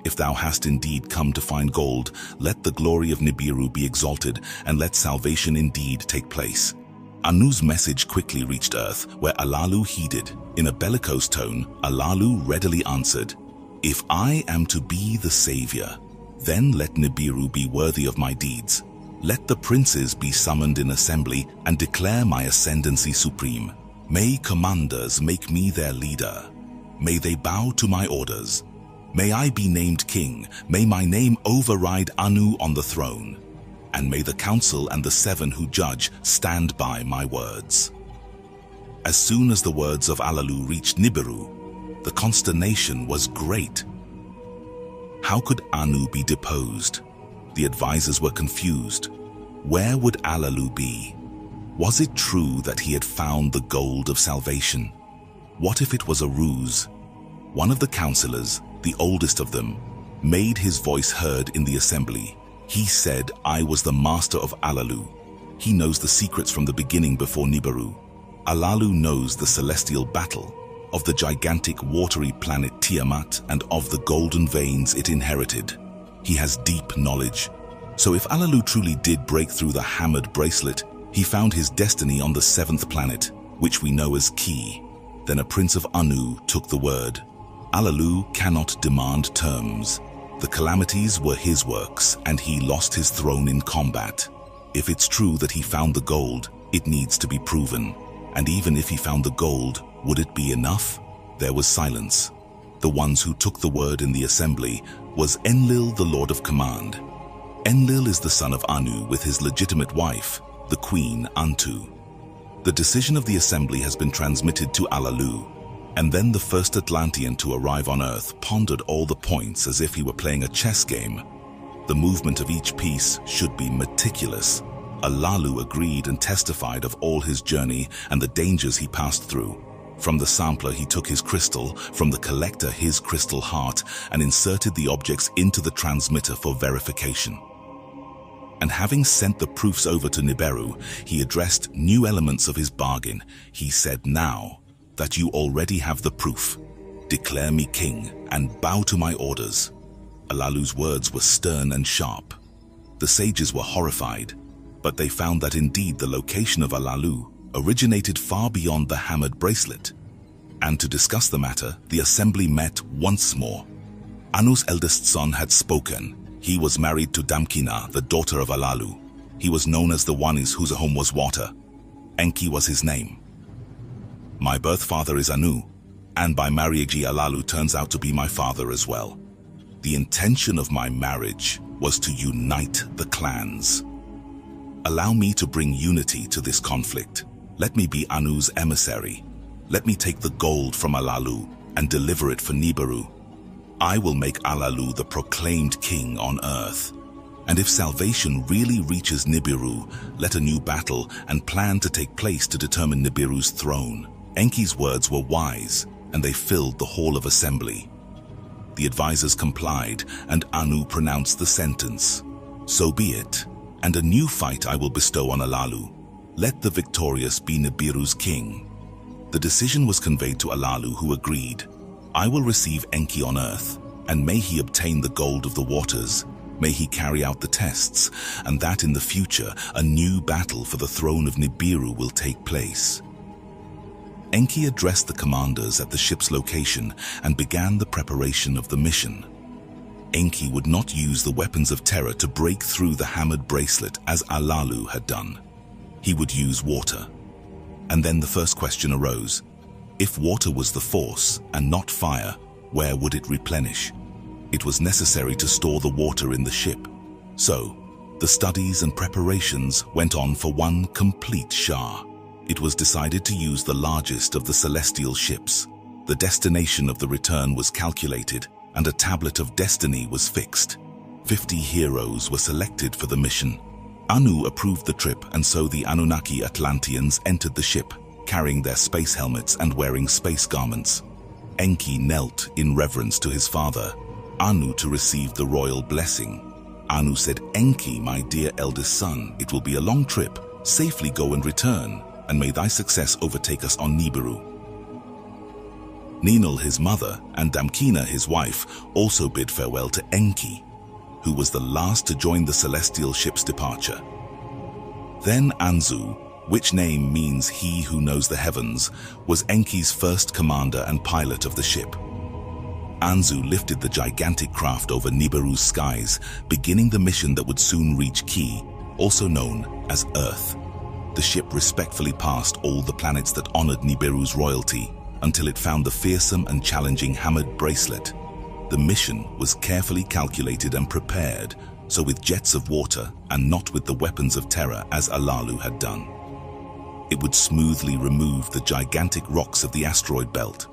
If thou hast indeed come to find gold, let the glory of Nibiru be exalted, and let salvation indeed take place. Anu's message quickly reached Earth, where Alalu heeded. In a bellicose tone, Alalu readily answered, If I am to be the savior, then let Nibiru be worthy of my deeds. Let the princes be summoned in assembly and declare my ascendancy supreme. May commanders make me their leader. May they bow to my orders. May I be named king. May my name override Anu on the throne. And may the council and the 7 who judge stand by my words. As soon as the words of Alalu reached Nibiru, the consternation was great. How could Anu be deposed? The advisors were confused. Where would Alalu be? Was it true that he had found the gold of salvation? What if it was a ruse? One of the counselors, the oldest of them, made his voice heard in the assembly. He said, I was the master of Alalu. He knows the secrets from the beginning before Nibiru. Alalu knows the celestial battle, of the gigantic watery planet Tiamat and of the golden veins it inherited. He has deep knowledge. So if Alalu truly did break through the hammered bracelet, he found his destiny on the 7th planet, which we know as Ki. Then a prince of Anu took the word. Alalu cannot demand terms. The calamities were his works, and he lost his throne in combat. If it's true that he found the gold, it needs to be proven. And even if he found the gold, would it be enough? There was silence. The ones who took the word in the assembly was Enlil, the Lord of Command. Enlil is the son of Anu with his legitimate wife, the Queen Antu. The decision of the assembly has been transmitted to Alalu, and then the first Atlantean to arrive on Earth pondered all the points as if he were playing a chess game. The movement of each piece should be meticulous. Alalu agreed and testified of all his journey and the dangers he passed through. From the sampler he took his crystal, from the collector his crystal heart, and inserted the objects into the transmitter for verification. And having sent the proofs over to Nibiru, he addressed new elements of his bargain. He said, now that you already have the proof, declare me king and bow to my orders. Alalu's words were stern and sharp. The sages were horrified, but they found that indeed the location of Alalu originated far beyond the hammered bracelet. And to discuss the matter, the assembly met once more. Anu's eldest son had spoken. He was married to Damkina, the daughter of Alalu. He was known as the Wanis whose home was water. Enki was his name. My birth father is Anu, and by marriage Alalu turns out to be my father as well. The intention of my marriage was to unite the clans. Allow me to bring unity to this conflict. Let me be Anu's emissary. Let me take the gold from Alalu and deliver it for Nibiru. I will make Alalu the proclaimed king on Earth. And if salvation really reaches Nibiru, let a new battle and plan to take place to determine Nibiru's throne. Enki's words were wise, and they filled the hall of assembly. The advisors complied, and Anu pronounced the sentence. So be it, and a new fight I will bestow on Alalu. Let the victorious be Nibiru's king. The decision was conveyed to Alalu, who agreed. I will receive Enki on Earth, and may he obtain the gold of the waters. May he carry out the tests, and that in the future a new battle for the throne of Nibiru will take place. Enki addressed the commanders at the ship's location and began the preparation of the mission. Enki would not use the weapons of terror to break through the hammered bracelet as Alalu had done. He would use water. And then the first question arose. If water was the force and not fire, where would it replenish? It was necessary to store the water in the ship. So, The studies and preparations went on for one complete Shah. It was decided to use the largest of the celestial ships. The destination of the return was calculated, and a tablet of destiny was fixed. 50 heroes were selected for the mission. Anu approved the trip, and so the Anunnaki Atlanteans entered the ship, carrying their space helmets and wearing space garments. Enki knelt in reverence to his father, Anu, to receive the royal blessing. Anu said, "Enki, my dear eldest son, it will be a long trip. Safely go and return, and may thy success overtake us on Nibiru." Ninul, his mother, and Damkina, his wife, also bid farewell to Enki, who was the last to join the celestial ship's departure. Then Anzu, which name means he who knows the heavens, was Enki's first commander and pilot of the ship. Anzu lifted the gigantic craft over Nibiru's skies, beginning the mission that would soon reach Ki, also known as Earth. The ship respectfully passed all the planets that honored Nibiru's royalty until it found the fearsome and challenging Hamid bracelet. The mission was carefully calculated and prepared, so with jets of water and not with the weapons of terror as Alalu had done. It would smoothly remove the gigantic rocks of the asteroid belt.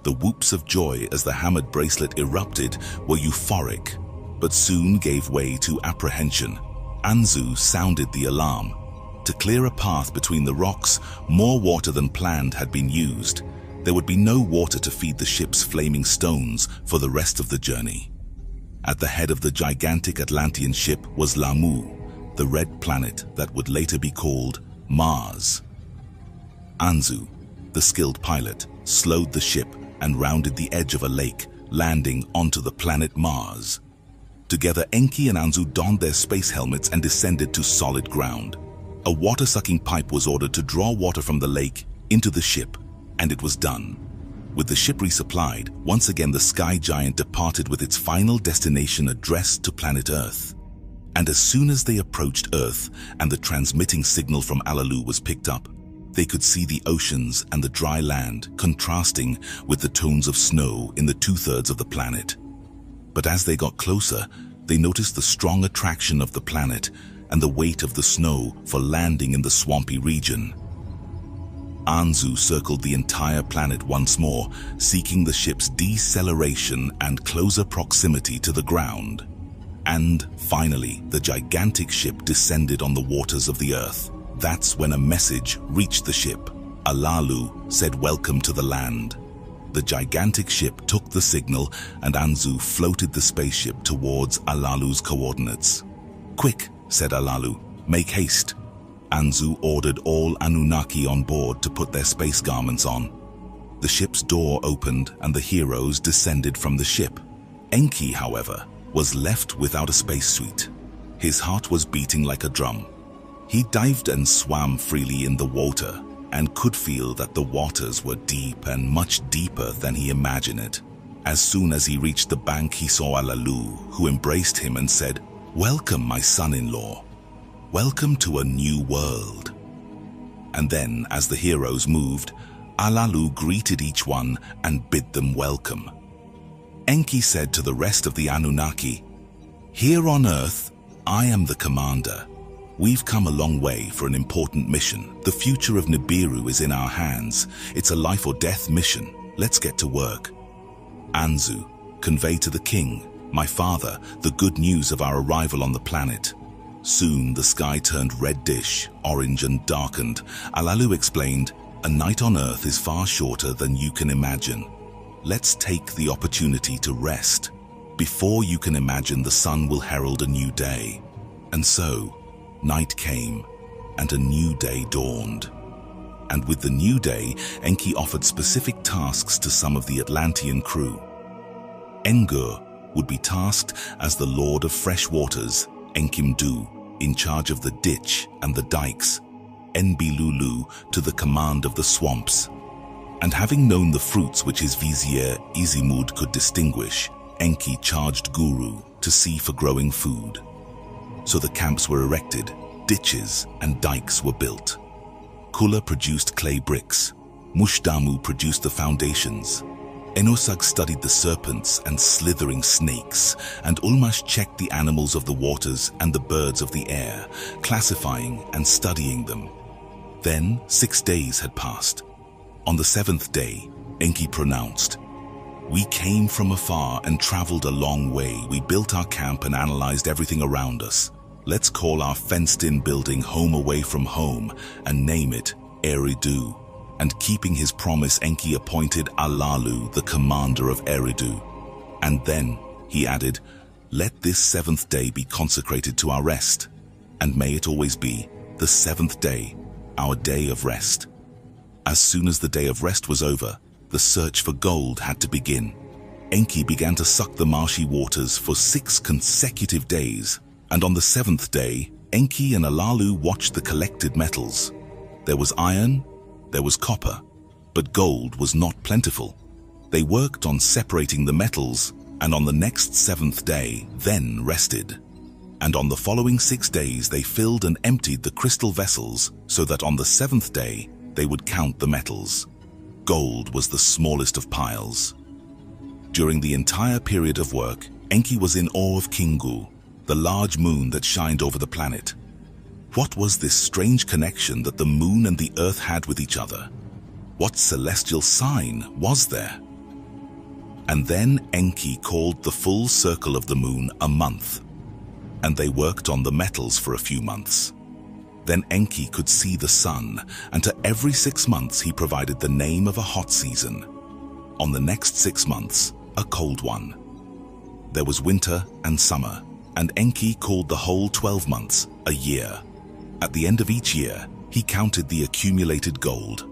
The whoops of joy as the Hamid bracelet erupted were euphoric, but soon gave way to apprehension. Anzu sounded the alarm. To clear a path between the rocks, more water than planned had been used. There would be no water to feed the ship's flaming stones for the rest of the journey. At the head of the gigantic Atlantean ship was Lamu, the red planet that would later be called Mars. Anzu, the skilled pilot, slowed the ship and rounded the edge of a lake, landing onto the planet Mars. Together, Enki and Anzu donned their space helmets and descended to solid ground. A water-sucking pipe was ordered to draw water from the lake into the ship, and it was done. With the ship resupplied, once again the sky giant departed with its final destination addressed to planet Earth. And as soon as they approached Earth and the transmitting signal from Alalu was picked up, they could see the oceans and the dry land contrasting with the tones of snow in the two-thirds of the planet. But as they got closer, they noticed the strong attraction of the planet and the weight of the snow for landing in the swampy region. Anzu circled the entire planet once more, seeking the ship's deceleration and closer proximity to the ground. And finally, the gigantic ship descended on the waters of the Earth. That's when a message reached the ship. Alalu said, "Welcome to the land." The gigantic ship took the signal, and Anzu floated the spaceship towards Alalu's coordinates. "Quick," said Alalu, "make haste." Anzu ordered all Anunnaki on board to put their space garments on. The ship's door opened and the heroes descended from the ship. Enki, however, was left without a spacesuit. His heart was beating like a drum. He dived and swam freely in the water and could feel that the waters were deep and much deeper than he imagined it. As soon as he reached the bank, he saw Alalu, who embraced him and said, "Welcome, my son-in-law. Welcome to a new world." And then, as the heroes moved, Alalu greeted each one and bid them welcome. Enki said to the rest of the Anunnaki, "Here on Earth, I am the commander. We've come a long way for an important mission. The future of Nibiru is in our hands. It's a life or death mission. Let's get to work." Anzu, convey to the king, my father, the good news of our arrival on the planet. Soon the sky turned reddish, orange and darkened. Alalu explained, "A night on Earth is far shorter than you can imagine. Let's take the opportunity to rest. Before you can imagine, the sun will herald a new day." And so, night came, and a new day dawned. And with the new day, Enki offered specific tasks to some of the Atlantean crew. Engur would be tasked as the Lord of Fresh Waters, Enkimdu, in charge of the ditch and the dikes, Enbilulu to the command of the swamps. And having known the fruits which his vizier Izimud could distinguish, Enki charged Guru to see for growing food. So the camps were erected, ditches and dikes were built. Kula produced clay bricks, Mushdamu produced the foundations. Enosag studied the serpents and slithering snakes, and Ulmash checked the animals of the waters and the birds of the air, classifying and studying them. Then 6 days had passed. On the 7th day, Enki pronounced, "We came from afar and traveled a long way. We built our camp and analyzed everything around us. Let's call our fenced-in building Home Away from Home and name it Eridu." And keeping his promise, Enki appointed Alalu the commander of Eridu. And then he added, "Let this 7th day be consecrated to our rest, and may it always be the 7th day, our day of rest." As soon as the day of rest was over, the search for gold had to begin. Enki began to suck the marshy waters for 6 consecutive days, and on the 7th day, Enki and Alalu watched the collected metals. There was iron, there was copper, but gold was not plentiful. They worked on separating the metals, and on the next 7th day, then rested. And on the following 6 days, they filled and emptied the crystal vessels so that on the 7th day, they would count the metals. Gold was the smallest of piles. During the entire period of work, Enki was in awe of Kingu, the large moon that shined over the planet. What was this strange connection that the moon and the earth had with each other? What celestial sign was there? And then Enki called the full circle of the moon a month, and they worked on the metals for a few months. Then Enki could see the sun, and to every 6 months he provided the name of a hot season. On the next 6 months, a cold one. There was winter and summer, and Enki called the whole 12 months a year. At the end of each year, he counted the accumulated gold.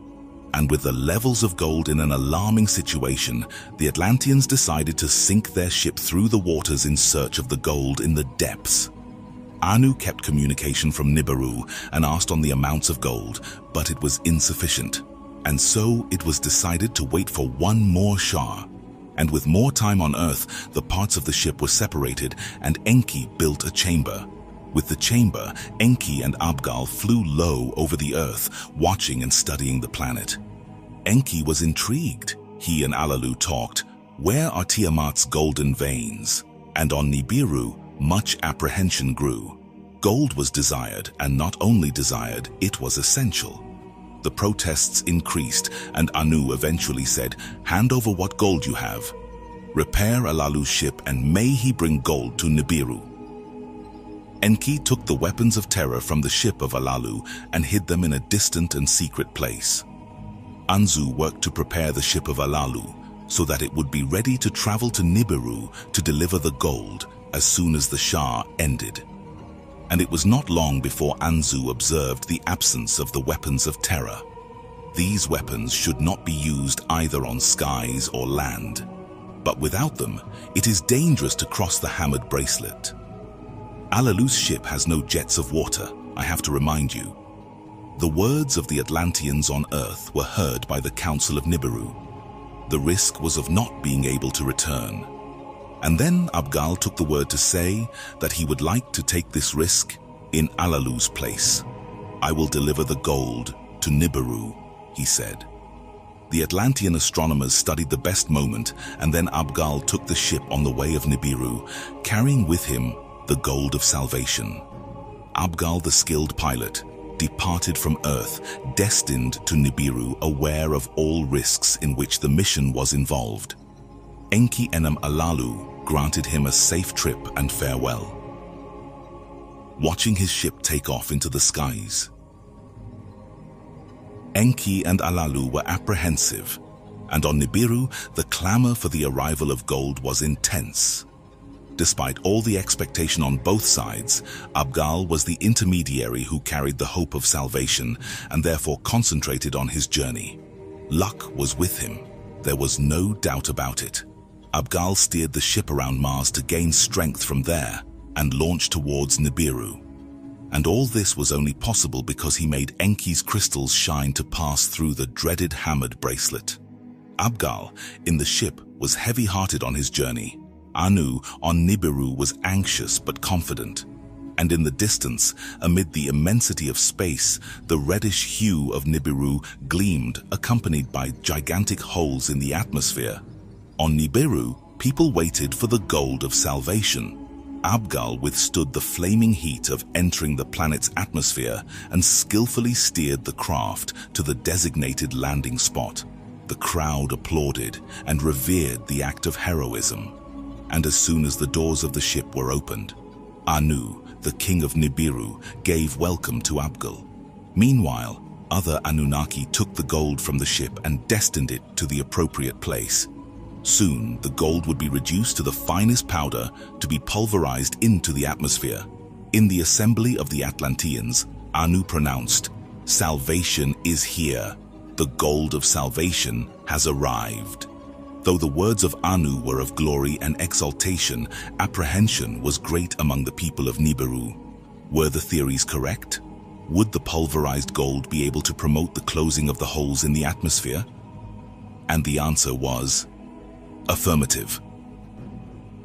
And with the levels of gold in an alarming situation, the Atlanteans decided to sink their ship through the waters in search of the gold in the depths. Anu kept communication from Nibiru and asked on the amounts of gold, but it was insufficient. And so it was decided to wait for one more Shah. And with more time on Earth, the parts of the ship were separated, and Enki built a chamber. With the chamber, Enki and Abgal flew low over the Earth, watching and studying the planet. Enki was intrigued. He and Alalu talked, "Where are Tiamat's golden veins?" And on Nibiru, much apprehension grew. Gold was desired, and not only desired, it was essential. The protests increased, and Anu eventually said, "Hand over what gold you have. Repair Alalu's ship, and may he bring gold to Nibiru." Enki took the weapons of terror from the ship of Alalu and hid them in a distant and secret place. Anzu worked to prepare the ship of Alalu so that it would be ready to travel to Nibiru to deliver the gold as soon as the Shah ended. And it was not long before Anzu observed the absence of the weapons of terror. These weapons should not be used either on skies or land. But without them, it is dangerous to cross the hammered bracelet. Alalu's ship has no jets of water, I have to remind you. The words of the Atlanteans on Earth were heard by the Council of Nibiru. The risk was of not being able to return. And then Abgal took the word to say that he would like to take this risk in Alalu's place. "I will deliver the gold to Nibiru," he said. The Atlantean astronomers studied the best moment, and then Abgal took the ship on the way of Nibiru, carrying with him the gold of salvation. Abgal, the skilled pilot, departed from Earth, destined to Nibiru, aware of all risks in which the mission was involved. Enki Enam Alalu granted him a safe trip and farewell. Watching his ship take off into the skies, Enki and Alalu were apprehensive, and on Nibiru, the clamor for the arrival of gold was intense. Despite all the expectation on both sides, Abgal was the intermediary who carried the hope of salvation and therefore concentrated on his journey. Luck was with him. There was no doubt about it. Abgal steered the ship around Mars to gain strength from there and launched towards Nibiru. And all this was only possible because he made Enki's crystals shine to pass through the dreaded hammered bracelet. Abgal, in the ship, was heavy-hearted on his journey. Anu, on Nibiru, was anxious but confident. And in the distance, amid the immensity of space, the reddish hue of Nibiru gleamed, accompanied by gigantic holes in the atmosphere. On Nibiru, people waited for the gold of salvation. 🀭🀾 withstood the flaming heat of entering the planet's atmosphere and skillfully steered the craft to the designated landing spot. The crowd applauded and revered the act of heroism. And as soon as the doors of the ship were opened, Anu, the king of Nibiru, gave welcome to 🀭🀾. Meanwhile, other Anunnaki took the gold from the ship and destined it to the appropriate place. Soon, the gold would be reduced to the finest powder to be pulverized into the atmosphere. In the assembly of the Atlanteans, Anu pronounced, "Salvation is here. The gold of salvation has arrived." Though the words of Anu were of glory and exaltation, apprehension was great among the people of Nibiru. Were the theories correct? Would the pulverized gold be able to promote the closing of the holes in the atmosphere? And the answer was affirmative.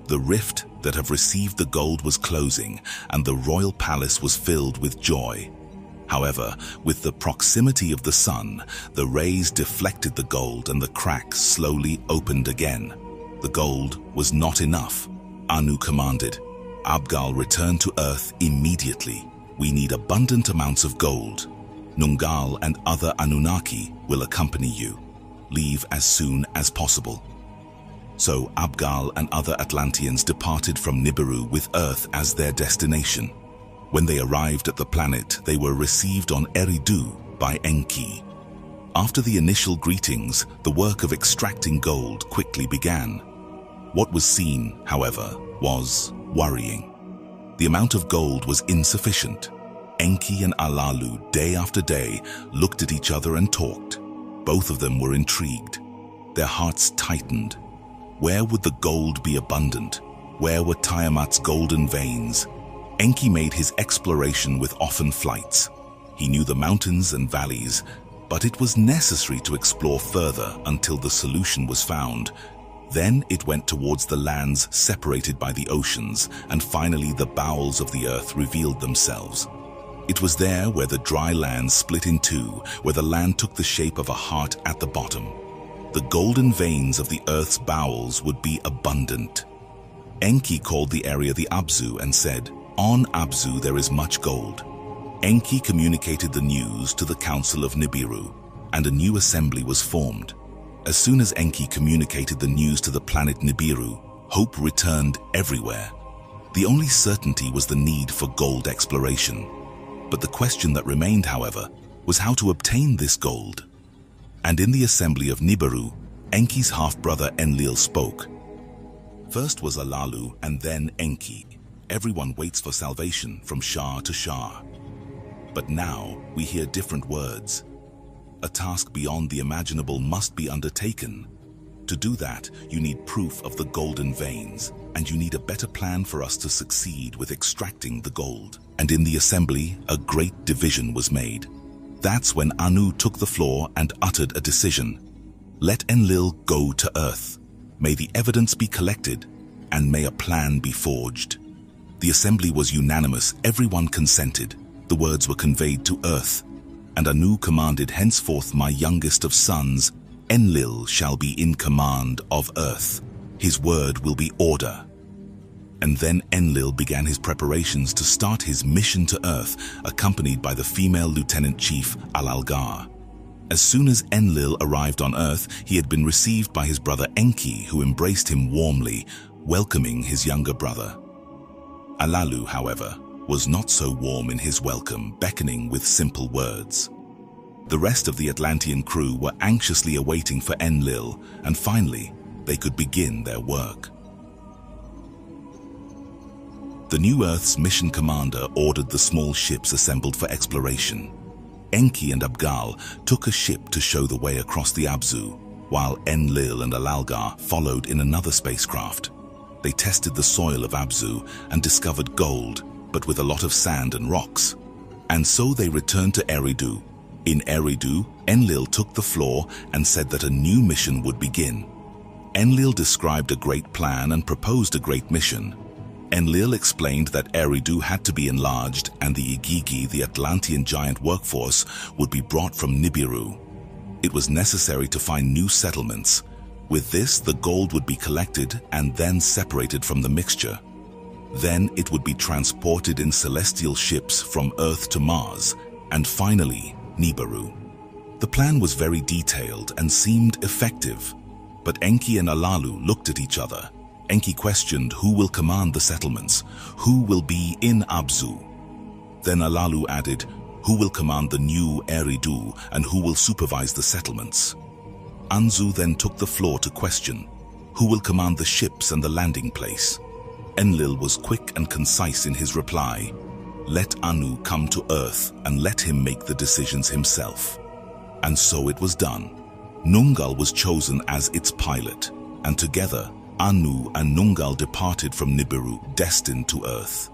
The rift that had received the gold was closing, and the royal palace was filled with joy. However, with the proximity of the sun, the rays deflected the gold and the cracks slowly opened again. The gold was not enough. Anu commanded, "🀭🀾, return to Earth immediately. We need abundant amounts of gold. Nungal and other Anunnaki will accompany you. Leave as soon as possible." So 🀭🀾 and other Atlanteans departed from Nibiru with Earth as their destination. When they arrived at the planet, they were received on Eridu by 🀭🀾. After the initial greetings, the work of extracting gold quickly began. What was seen, however, was worrying. The amount of gold was insufficient. 🀭🀾 and Alalu, day after day, looked at each other and talked. Both of them were intrigued. Their hearts tightened. Where would the gold be abundant? Where were Tiamat's golden veins? 🀭🀾 made his exploration with often flights. He knew the mountains and valleys, but it was necessary to explore further until the solution was found. Then it went towards the lands separated by the oceans, and finally the bowels of the earth revealed themselves. It was there where the dry land split in two, where the land took the shape of a heart at the bottom. The golden veins of the earth's bowels would be abundant. 🀭🀾 called the area the Abzu and said, "On Abzu there is much gold." 🀭🀾 communicated the news to the Council of Nibiru, and a new assembly was formed. As soon as 🀭🀾 communicated the news to the planet Nibiru, hope returned everywhere. The only certainty was the need for gold exploration. But the question that remained, however, was how to obtain this gold. And in the assembly of Nibiru, 🀭🀾's half-brother Enlil spoke. First was Alalu and then 🀭🀾. Everyone waits for salvation from Shah to Shah. But now we hear different words. A task beyond the imaginable must be undertaken. To do that, you need proof of the golden veins, and you need a better plan for us to succeed with extracting the gold. And in the assembly, a great division was made. That's when Anu took the floor and uttered a decision. Let Enlil go to Earth. May the evidence be collected, and may a plan be forged. The assembly was unanimous, everyone consented. The words were conveyed to Earth, and Anu commanded, "Henceforth my youngest of sons, Enlil, shall be in command of Earth. His word will be order." And then Enlil began his preparations to start his mission to Earth, accompanied by the female Lieutenant Chief Al-Algar. As soon as Enlil arrived on Earth, he had been received by his brother 🀭🀾, who embraced him warmly, welcoming his younger brother. Alalu, however, was not so warm in his welcome, beckoning with simple words. The rest of the Atlantean crew were anxiously awaiting for Enlil, and finally, they could begin their work. The new Earth's mission commander ordered the small ships assembled for exploration. 🀭🀾 and 🀭🀾 took a ship to show the way across the Abzu, while Enlil and Al-Algar followed in another spacecraft. They tested the soil of Abzu and discovered gold, but with a lot of sand and rocks. And so they returned to Eridu. In Eridu, Enlil took the floor and said that a new mission would begin. Enlil described a great plan and proposed a great mission. Enlil explained that Eridu had to be enlarged and the 🀭🀾, the Atlantean giant workforce, would be brought from Nibiru. It was necessary to find new settlements. With this, the gold would be collected and then separated from the mixture. Then it would be transported in celestial ships from Earth to Mars, and finally, Nibiru. The plan was very detailed and seemed effective, but Enki and Alalu looked at each other. Enki questioned who will command the settlements, who will be in Abzu. Then Alalu added, who will command the new Eridu and who will supervise the settlements. Anzu then took the floor to question, who will command the ships and the landing place. Enlil was quick and concise in his reply, let Anu come to Earth and let him make the decisions himself. And so it was done. Nungal was chosen as its pilot, and together Anu and Nungal departed from Nibiru, destined to Earth.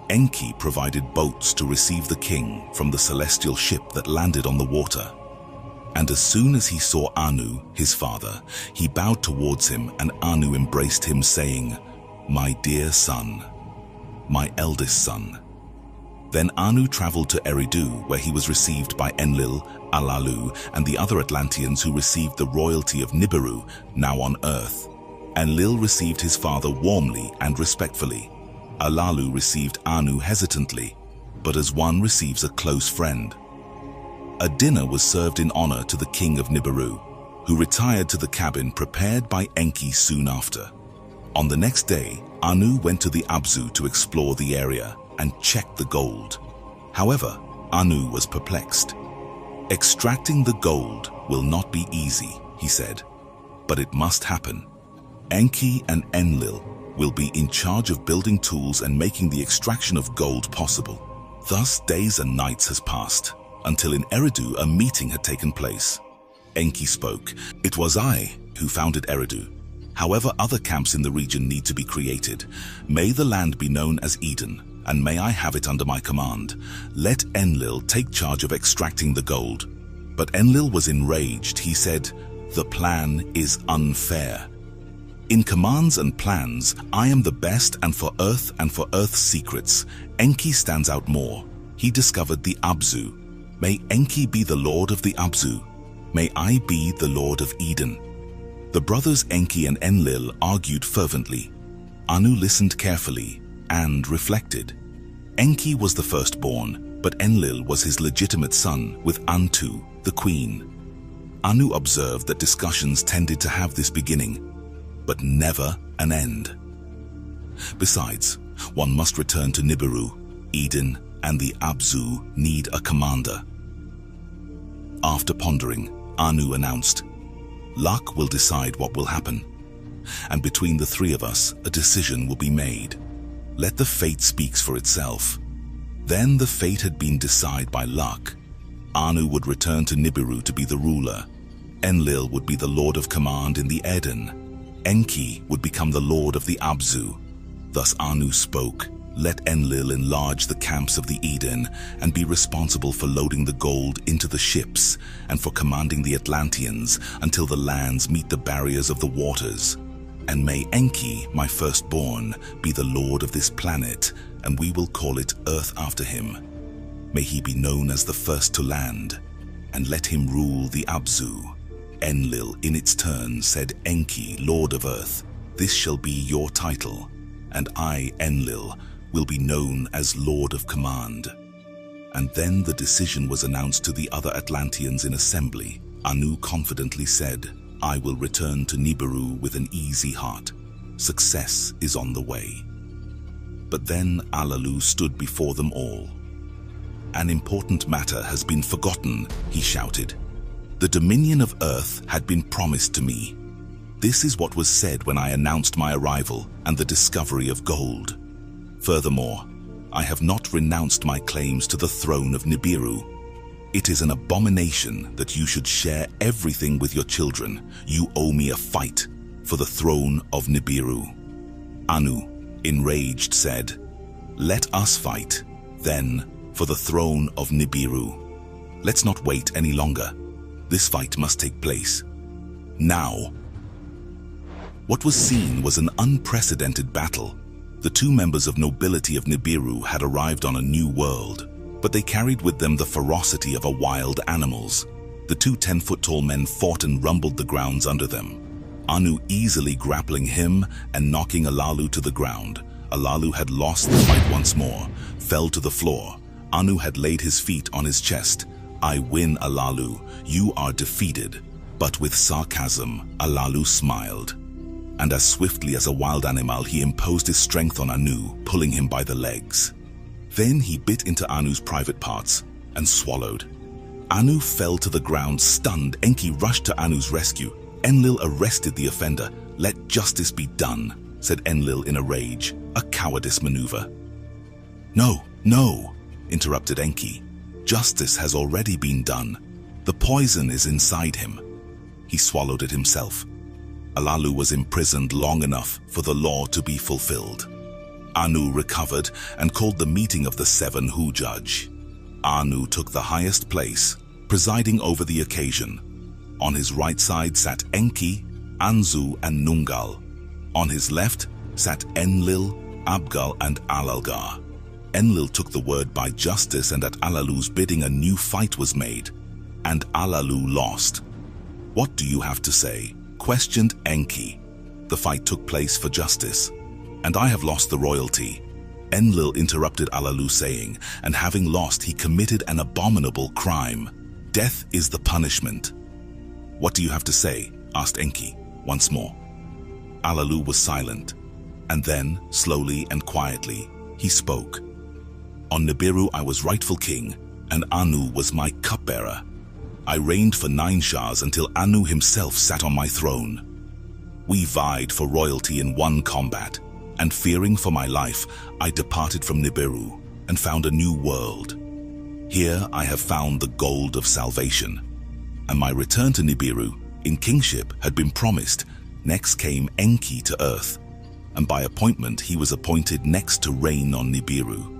Enki provided boats to receive the king from the celestial ship that landed on the water. And as soon as he saw Anu, his father, he bowed towards him, and Anu embraced him, saying, my dear son, my eldest son. Then Anu traveled to Eridu, where he was received by Enlil, Alalu, and the other Atlanteans who received the royalty of Nibiru, now on Earth. Enlil received his father warmly and respectfully. Alalu received Anu hesitantly, but as one receives a close friend. A dinner was served in honor to the king of Nibiru, who retired to the cabin prepared by Enki soon after. On the next day, Anu went to the Abzu to explore the area and check the gold. However, Anu was perplexed. Extracting the gold will not be easy, he said, but it must happen. Enki and Enlil will be in charge of building tools and making the extraction of gold possible. Thus, days and nights has passed, until in Eridu a meeting had taken place. Enki spoke, it was I who founded Eridu. However, other camps in the region need to be created. May the land be known as Eden, and may I have it under my command. Let Enlil take charge of extracting the gold. But Enlil was enraged. He said, the plan is unfair. In commands and plans, I am the best, and for Earth's secrets, Enki stands out more. He discovered the Abzu. May Enki be the lord of the Abzu. May I be the lord of Eden. The brothers Enki and Enlil argued fervently. Anu listened carefully and reflected. Enki was the firstborn, but Enlil was his legitimate son with Antu, the queen. Anu observed that discussions tended to have this beginning, but never an end. Besides, one must return to Nibiru. Eden and the Abzu need a commander. After pondering, Anu announced, luck will decide what will happen, and between the three of us, a decision will be made. Let the fate speak for itself. Then the fate had been decided by luck. Anu would return to Nibiru to be the ruler. Enlil would be the lord of command in the Eden. Enki would become the lord of the Abzu. Thus Anu spoke, let Enlil enlarge the camps of the Eden and be responsible for loading the gold into the ships and for commanding the Atlanteans until the lands meet the barriers of the waters. And may Enki, my firstborn, be the lord of this planet, and we will call it Earth after him. May he be known as the first to land, and let him rule the Abzu. Enlil in its turn said, Enki, lord of Earth, this shall be your title, and I, Enlil, will be known as Lord of Command. And then the decision was announced to the other Atlanteans in assembly. Anu confidently said, I will return to Nibiru with an easy heart. Success is on the way. But then Alalu stood before them all. An important matter has been forgotten, he shouted. The dominion of Earth had been promised to me. This is what was said when I announced my arrival and the discovery of gold. Furthermore, I have not renounced my claims to the throne of Nibiru. It is an abomination that you should share everything with your children. You owe me a fight for the throne of Nibiru. Anu, enraged, said, let us fight, then, for the throne of Nibiru. Let's not wait any longer. This fight must take place now. What was seen was an unprecedented battle. The two members of nobility of Nibiru had arrived on a new world, but they carried with them the ferocity of wild animals. The two 10-foot-tall men fought and rumbled the grounds under them. Anu easily grappling him and knocking Alalu to the ground. Alalu had lost the fight once more, fell to the floor. Anu had laid his feet on his chest. "I win, Alalu. You are defeated." But with sarcasm, Alalu smiled. And as swiftly as a wild animal, he imposed his strength on Anu, pulling him by the legs. Then he bit into Anu's private parts and swallowed. Anu fell to the ground, stunned. Enki rushed to Anu's rescue. Enlil arrested the offender. "Let justice be done," said Enlil in a rage, a cowardice maneuver. No, interrupted Enki. "Justice has already been done. The poison is inside him." He swallowed it himself. Alalu was imprisoned long enough for the law to be fulfilled. Anu recovered and called the meeting of the 7 who judge. Anu took the highest place, presiding over the occasion. On his right side sat Enki, Anzu, and Nungal. On his left sat Enlil, Abgal, and Alalgar. Enlil took the word by justice, and at Alalu's bidding a new fight was made, and Alalu lost. "What do you have to say?" questioned Enki. "The fight took place for justice, and I have lost the royalty." Enlil interrupted Alalu, saying, "And having lost, he committed an abominable crime. Death is the punishment." "What do you have to say?" asked Enki once more. Alalu was silent, and then, slowly and quietly, he spoke. "On Nibiru I was rightful king, and Anu was my cupbearer. I reigned for 9 shahs until Anu himself sat on my throne. We vied for royalty in one combat, and fearing for my life, I departed from Nibiru and found a new world. Here I have found the gold of salvation, and my return to Nibiru in kingship had been promised. Next came Enki to earth, and by appointment he was appointed next to reign on Nibiru.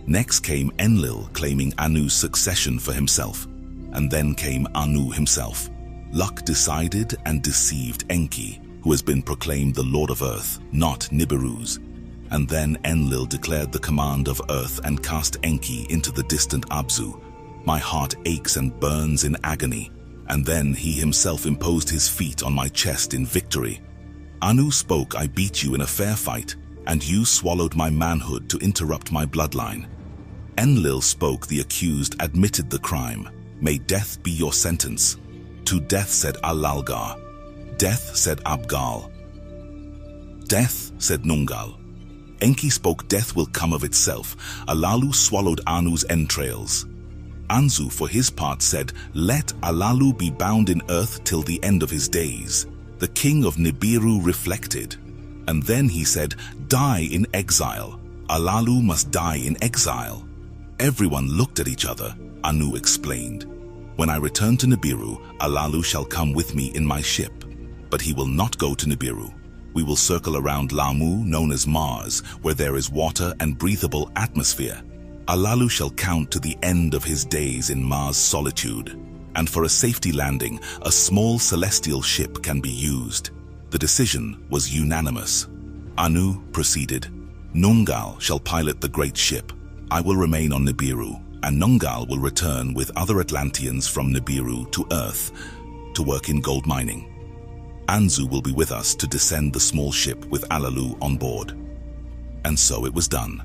Next came Enlil, claiming Anu's succession for himself, and then came Anu himself. Luck decided and deceived Enki, who has been proclaimed the Lord of Earth, not Nibiru's. And then Enlil declared the command of Earth and cast Enki into the distant Abzu. My heart aches and burns in agony. And then he himself imposed his feet on my chest in victory. Anu spoke, "I beat you in a fair fight, and you swallowed my manhood to interrupt my bloodline." Enlil spoke, "The accused admitted the crime. May death be your sentence." "To death," said Alalgar. "Death," said Abgal. "Death," said Nungal. Enki spoke, "Death will come of itself." Alalu swallowed Anu's entrails. Anzu, for his part, said, "Let Alalu be bound in earth till the end of his days." The king of Nibiru reflected, and then he said, "Die in exile. Alalu must die in exile." Everyone looked at each other. Anu explained, "When I return to Nibiru, Alalu shall come with me in my ship. But he will not go to Nibiru. We will circle around Lamu, known as Mars, where there is water and breathable atmosphere. Alalu shall count to the end of his days in Mars' solitude, and for a safety landing, a small celestial ship can be used." The decision was unanimous. Anu proceeded, "Nungal shall pilot the great ship. I will remain on Nibiru, and Nungal will return with other Atlanteans from Nibiru to Earth to work in gold mining. Anzu will be with us to descend the small ship with Alalu on board." And so it was done.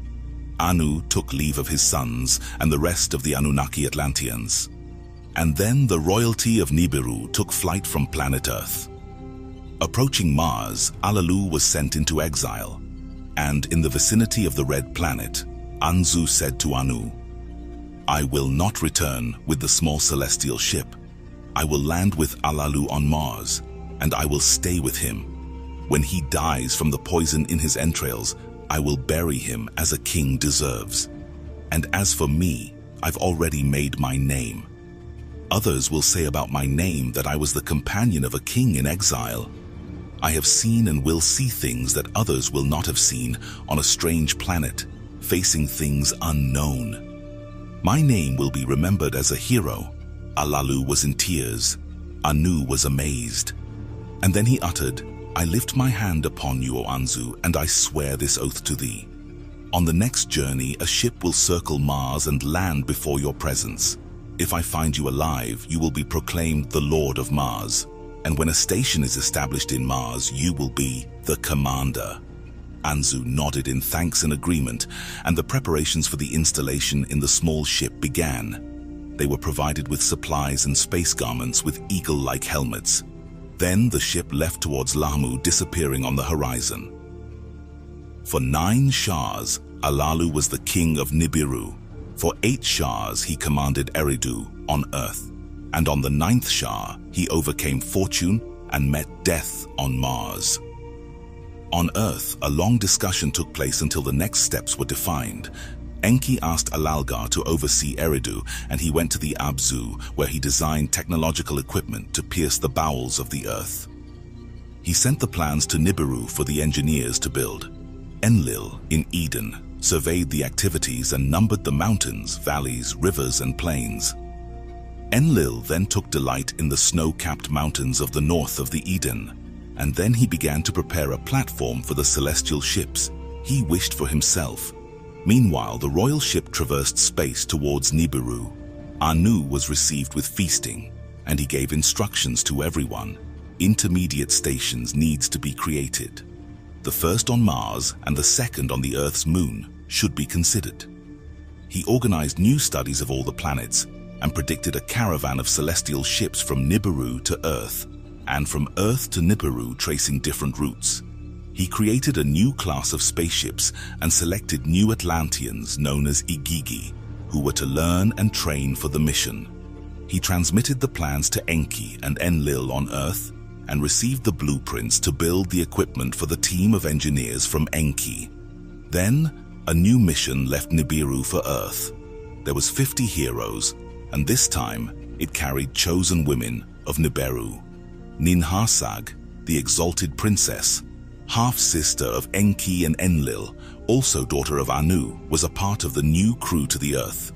Anu took leave of his sons and the rest of the Anunnaki Atlanteans. And then the royalty of Nibiru took flight from planet Earth. Approaching Mars, Alalu was sent into exile, and in the vicinity of the Red Planet, Anzu said to Anu, "I will not return with the small celestial ship. I will land with Alalu on Mars, and I will stay with him. When he dies from the poison in his entrails, I will bury him as a king deserves. And as for me, I've already made my name. Others will say about my name that I was the companion of a king in exile. I have seen and will see things that others will not have seen on a strange planet, facing things unknown. My name will be remembered as a hero." Alalu was in tears. Anu was amazed. And then he uttered, "I lift my hand upon you, O Anzu, and I swear this oath to thee. On the next journey, a ship will circle Mars and land before your presence. If I find you alive, you will be proclaimed the Lord of Mars. And when a station is established in Mars, you will be the commander." Anzu nodded in thanks and agreement, and the preparations for the installation in the small ship began. They were provided with supplies and space garments with eagle-like helmets. Then the ship left towards Lamu, disappearing on the horizon. For 9 Shahs, Alalu was the king of Nibiru. For 8 Shahs, he commanded Eridu on Earth. And on the 9th Shah, he overcame fortune and met death on Mars. On Earth, a long discussion took place until the next steps were defined. Enki asked Alalgar to oversee Eridu, and he went to the Abzu, where he designed technological equipment to pierce the bowels of the Earth. He sent the plans to Nibiru for the engineers to build. Enlil, in Eden, surveyed the activities and numbered the mountains, valleys, rivers, and plains. Enlil then took delight in the snow-capped mountains of the north of the Eden, and then he began to prepare a platform for the celestial ships he wished for himself. Meanwhile, the royal ship traversed space towards Nibiru. Anu was received with feasting, and he gave instructions to everyone. Intermediate stations needs to be created. The first on Mars and the second on the Earth's moon should be considered. He organized new studies of all the planets and predicted a caravan of celestial ships from Nibiru to Earth, and from Earth to Nibiru, tracing different routes. He created a new class of spaceships and selected new Atlanteans known as Igigi, who were to learn and train for the mission. He transmitted the plans to Enki and Enlil on Earth and received the blueprints to build the equipment for the team of engineers from Enki. Then, a new mission left Nibiru for Earth. There was 50 heroes, and this time it carried chosen women of Nibiru. Ninharsag, the exalted princess, half-sister of Enki and Enlil, also daughter of Anu, was a part of the new crew to the Earth.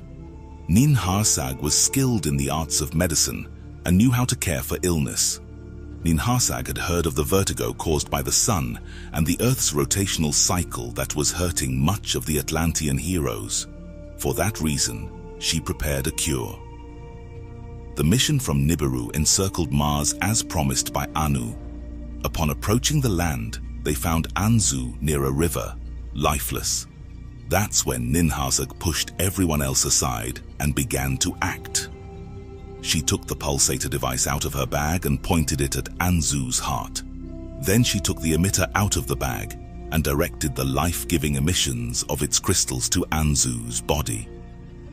Ninharsag was skilled in the arts of medicine and knew how to care for illness. Ninharsag had heard of the vertigo caused by the sun and the Earth's rotational cycle that was hurting much of the Atlantean heroes. For that reason, she prepared a cure. The mission from Nibiru encircled Mars as promised by Anu. Upon approaching the land, they found Anzu near a river, lifeless. That's when Ninharsag pushed everyone else aside and began to act. She took the pulsator device out of her bag and pointed it at Anzu's heart. Then she took the emitter out of the bag and directed the life-giving emissions of its crystals to Anzu's body.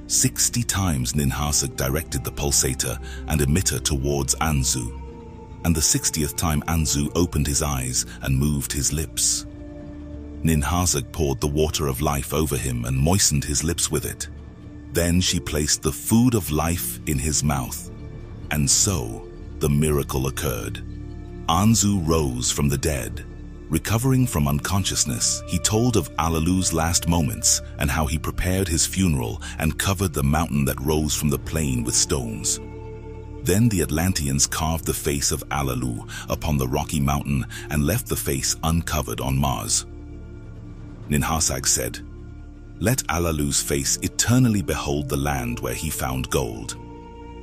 60 times Ninharsag directed the pulsator and emitter towards Anzu, and the 60th time Anzu opened his eyes and moved his lips. Ninharsag poured the water of life over him and moistened his lips with it. Then she placed the food of life in his mouth, and so the miracle occurred. Anzu rose from the dead. Recovering from unconsciousness, he told of Alalu's last moments and how he prepared his funeral and covered the mountain that rose from the plain with stones. Then the Atlanteans carved the face of Alalu upon the rocky mountain and left the face uncovered on Mars. Ninharsag said, "Let Alalu's face eternally behold the land where he found gold.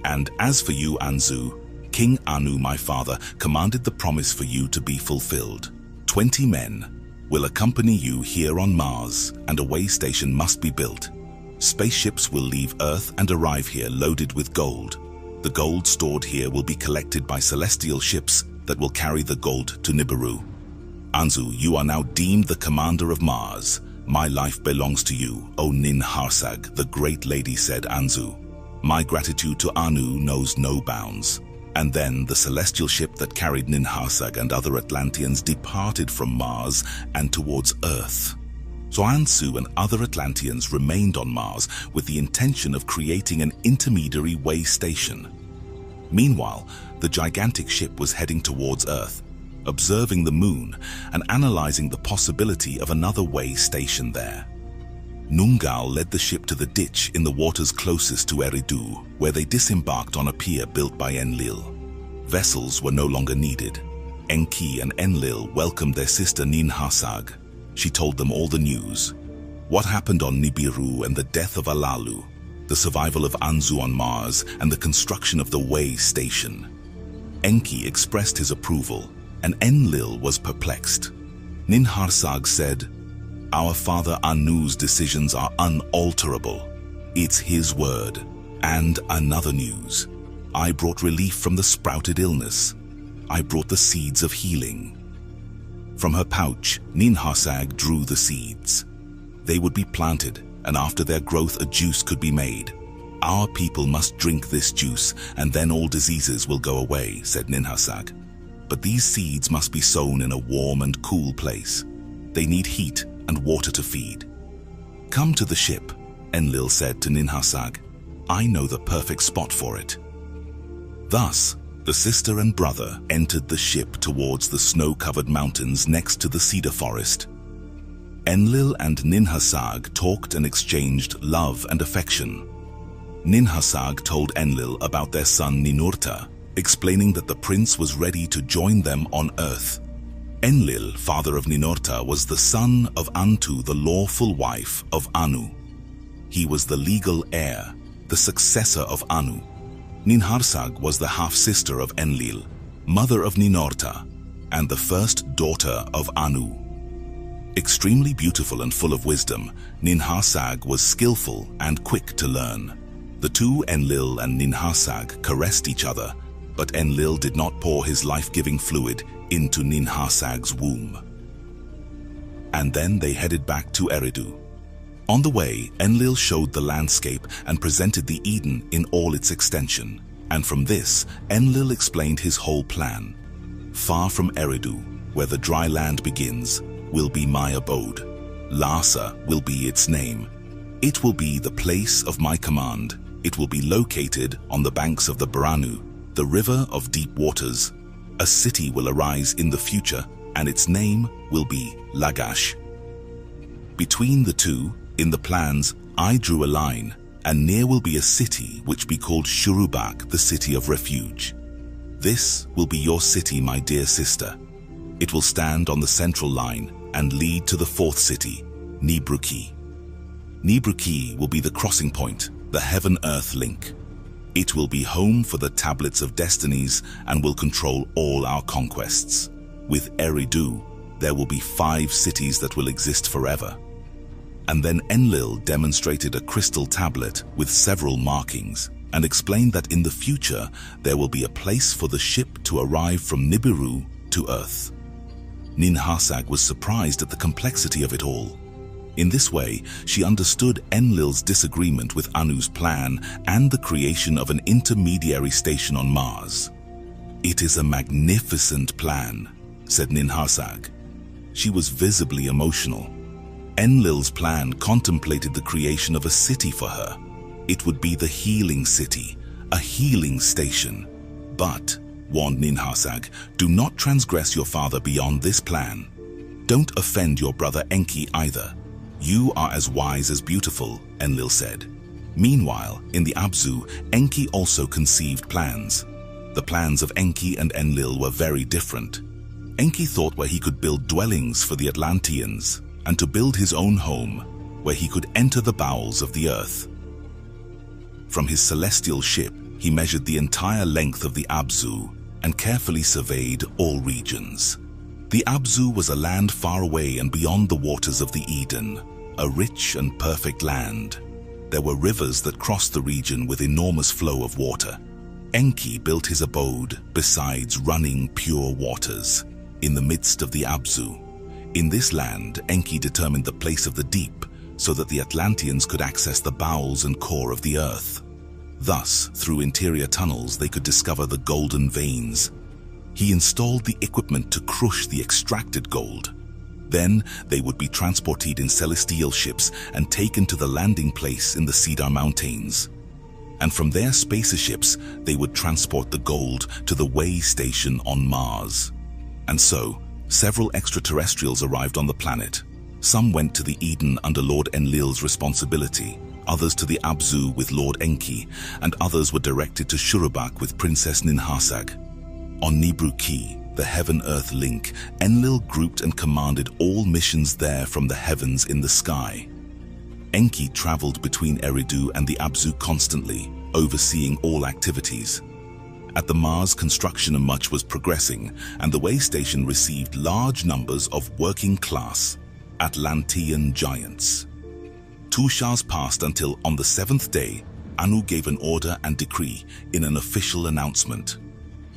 And as for you, Anzu, King Anu, my father, commanded the promise for you to be fulfilled. 20 men will accompany you here on Mars, and a way station must be built. Spaceships will leave Earth and arrive here loaded with gold. The gold stored here will be collected by celestial ships that will carry the gold to Nibiru. Anzu, you are now deemed the commander of Mars. My life belongs to you, O Ninharsag," the great lady said Anzu. "My gratitude to Anu knows no bounds." And then the celestial ship that carried Ninharsag and other Atlanteans departed from Mars and towards Earth. So Anzu and other Atlanteans remained on Mars with the intention of creating an intermediary way station. Meanwhile, the gigantic ship was heading towards Earth, observing the moon and analyzing the possibility of another way station there. Nungal led the ship to the ditch in the waters closest to Eridu, where they disembarked on a pier built by Enlil. Vessels were no longer needed. Enki and Enlil welcomed their sister Ninharsag. She told them all the news. What happened on Nibiru and the death of Alalu, the survival of Anzu on Mars, and the construction of the way station. Enki expressed his approval, and Enlil was perplexed. Ninhursag said, "Our father Anu's decisions are unalterable. It's his word." And another news. "I brought relief from the sprouted illness. I brought the seeds of healing." From her pouch, Ninhursag drew the seeds. They would be planted, and after their growth a juice could be made. "Our people must drink this juice, and then all diseases will go away," said Ninhursag. "But these seeds must be sown in a warm and cool place. They need heat and water to feed." "Come to the ship," Enlil said to Ninhursag. "I know the perfect spot for it." Thus, the sister and brother entered the ship towards the snow-covered mountains next to the cedar forest. Enlil and Ninhursag talked and exchanged love and affection. Ninhursag told Enlil about their son Ninurta, explaining that the prince was ready to join them on earth. Enlil, father of Ninurta, was the son of Antu, the lawful wife of Anu. He was the legal heir, the successor of Anu. Ninhursag was the half-sister of Enlil, mother of Ninurta, and the first daughter of Anu. Extremely beautiful and full of wisdom, Ninhursag was skillful and quick to learn. The two, Enlil and Ninhursag, caressed each other, but Enlil did not pour his life-giving fluid into Ninhursag's womb. And then they headed back to Eridu. On the way, Enlil showed the landscape and presented the Eden in all its extension. And from this, Enlil explained his whole plan. "Far from Eridu, where the dry land begins, will be my abode. Lhasa will be its name. It will be the place of my command. It will be located on the banks of the Branu, the river of deep waters. A city will arise in the future, and its name will be Lagash." Between the two, in the plans, I drew a line, and near will be a city which be called 🀭🀭💾, the city of refuge. "This will be your city, my dear sister. It will stand on the central line and lead to the fourth city, 🀭🀭💾. 🀭🀭💾 will be the crossing point, the heaven-earth link. It will be home for the tablets of destinies and will control all our conquests. With Eridu, there will be 5 cities that will exist forever." And then Enlil demonstrated a crystal tablet with several markings and explained that in the future there will be a place for the ship to arrive from Nibiru to Earth. Ninhursag was surprised at the complexity of it all. In this way, she understood Enlil's disagreement with Anu's plan and the creation of an intermediary station on Mars. "It is a magnificent plan," said Ninhursag. She was visibly emotional. Enlil's plan contemplated the creation of a city for her. It would be the healing city, a healing station. "But," warned Ninhursag, "do not transgress your father beyond this plan. Don't offend your brother Enki either. You are as wise as beautiful," Enlil said. Meanwhile, in the Abzu, Enki also conceived plans. The plans of Enki and Enlil were very different. Enki thought where he could build dwellings for the Atlanteans, and to build his own home, where he could enter the bowels of the earth. From his celestial ship, he measured the entire length of the Abzu and carefully surveyed all regions. The Abzu was a land far away and beyond the waters of the Eden, a rich and perfect land. There were rivers that crossed the region with enormous flow of water. Enki built his abode besides running pure waters, in the midst of the Abzu. In this land, Enki determined the place of the deep so that the Atlanteans could access the bowels and core of the earth. Thus, through interior tunnels, they could discover the golden veins. He installed the equipment to crush the extracted gold. Then, they would be transported in celestial ships and taken to the landing place in the Cedar Mountains. And from their spacer ships, they would transport the gold to the way station on Mars. And so, several extraterrestrials arrived on the planet. Some went to the Eden under Lord Enlil's responsibility, others to the Abzu with Lord Enki, and others were directed to 🀭🀭💾 with Princess Ninhursag. On 🀭🀭💾, the heaven-earth link, Enlil grouped and commanded all missions there from the heavens in the sky. Enki traveled between Eridu and the Abzu constantly, overseeing all activities. At the Mars, construction and much was progressing, and the way station received large numbers of working-class Atlantean giants. 2 shahs passed until on the 7th day, Anu gave an order and decree in an official announcement.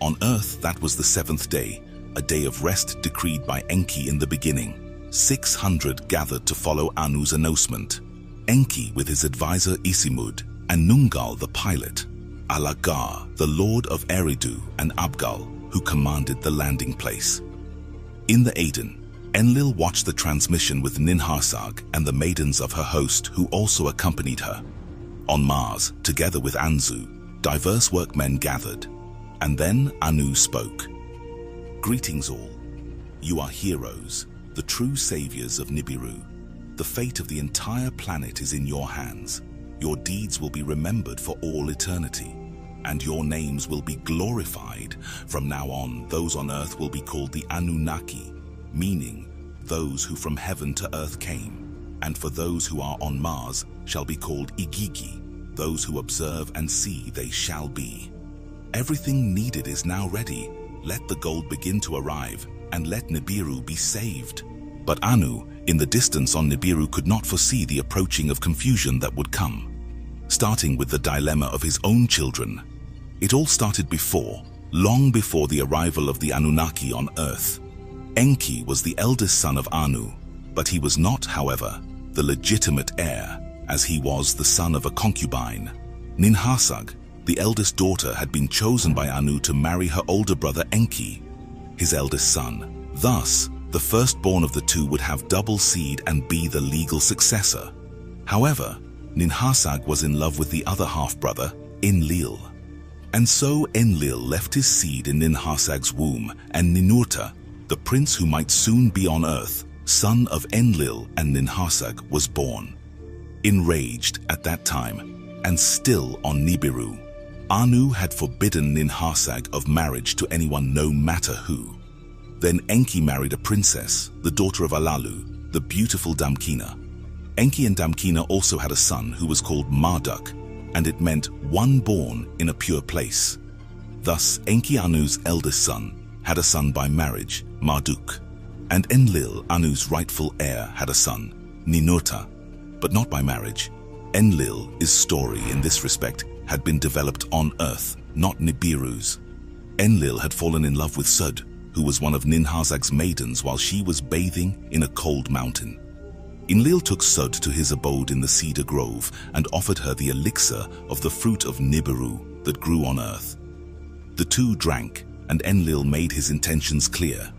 On Earth, that was the 7th day, a day of rest decreed by Enki in the beginning. 600 gathered to follow Anu's announcement. Enki with his advisor Isimud, and Nungal the pilot, Alagar, the lord of Eridu, and Abgal, who commanded the landing place. In the Aden, Enlil watched the transmission with Ninharsag and the maidens of her host who also accompanied her. On Mars, together with Anzu, diverse workmen gathered, and then Anu spoke. Greetings all. You are heroes, the true saviors of Nibiru. The fate of the entire planet is in your hands. Your deeds will be remembered for all eternity, and your names will be glorified. From now on, those on Earth will be called the Anunnaki, meaning those who from heaven to earth came, and for those who are on Mars shall be called Igigi, those who observe and see they shall be. Everything needed is now ready. Let the gold begin to arrive, and let Nibiru be saved. But Anu, in the distance on Nibiru, could not foresee the approaching of confusion that would come. Starting with the dilemma of his own children. It all started long before the arrival of the Anunnaki on Earth. Enki was the eldest son of Anu, but he was not, however, the legitimate heir, as he was the son of a concubine. Ninharsag, the eldest daughter, had been chosen by Anu to marry her older brother Enki, his eldest son. Thus, the firstborn of the two would have double seed and be the legal successor. However, Ninharsag was in love with the other half-brother, Enlil. And so Enlil left his seed in Ninharsag's womb, and Ninurta, the prince who might soon be on Earth, son of Enlil and Ninharsag, was born. Enraged at that time, and still on Nibiru, Anu had forbidden Ninharsag of marriage to anyone no matter who. Then Enki married a princess, the daughter of Alalu, the beautiful Damkina. Enki and Damkina also had a son who was called Marduk, and it meant one born in a pure place. Thus Enki, Anu's eldest son, had a son by marriage, Marduk, and Enlil, Anu's rightful heir, had a son, Ninurta, but not by marriage. Enlil's story in this respect had been developed on Earth, not Nibiru's. Enlil had fallen in love with Sud, who was one of Ninharsag's maidens while she was bathing in a cold mountain. Enlil took Sud to his abode in the cedar grove and offered her the elixir of the fruit of Nibiru that grew on Earth. The two drank, and Enlil made his intentions clear.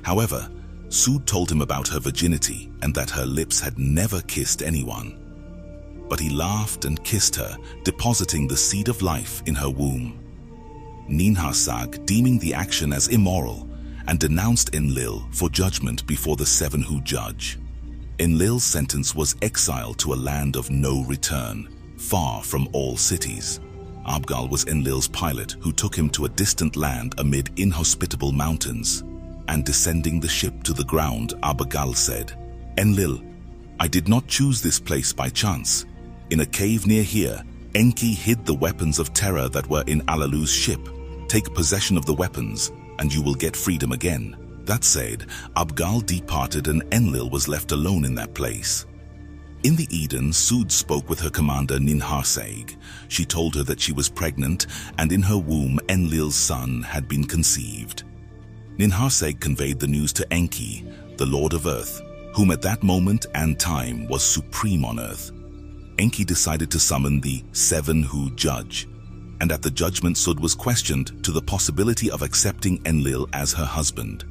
However, Sud told him about her virginity and that her lips had never kissed anyone. But he laughed and kissed her, depositing the seed of life in her womb. Ninharsag, deeming the action as immoral, and denounced Enlil for judgment before the 7 who judge. Enlil's sentence was exile to a land of no return, far from all cities. Abgal was Enlil's pilot, who took him to a distant land amid inhospitable mountains. And descending the ship to the ground, Abgal said, "Enlil, I did not choose this place by chance. In a cave near here, Enki hid the weapons of terror that were in Alalu's ship. Take possession of the weapons, and you will get freedom again." That said, Abgal departed and Enlil was left alone in that place. In the Eden, Sud spoke with her commander Ninharsag. She told her that she was pregnant, and in her womb Enlil's son had been conceived. Ninharsag conveyed the news to Enki, the Lord of Earth, whom at that moment and time was supreme on Earth. Enki decided to summon the 7 who judge, and at the judgment Sud was questioned to the possibility of accepting Enlil as her husband.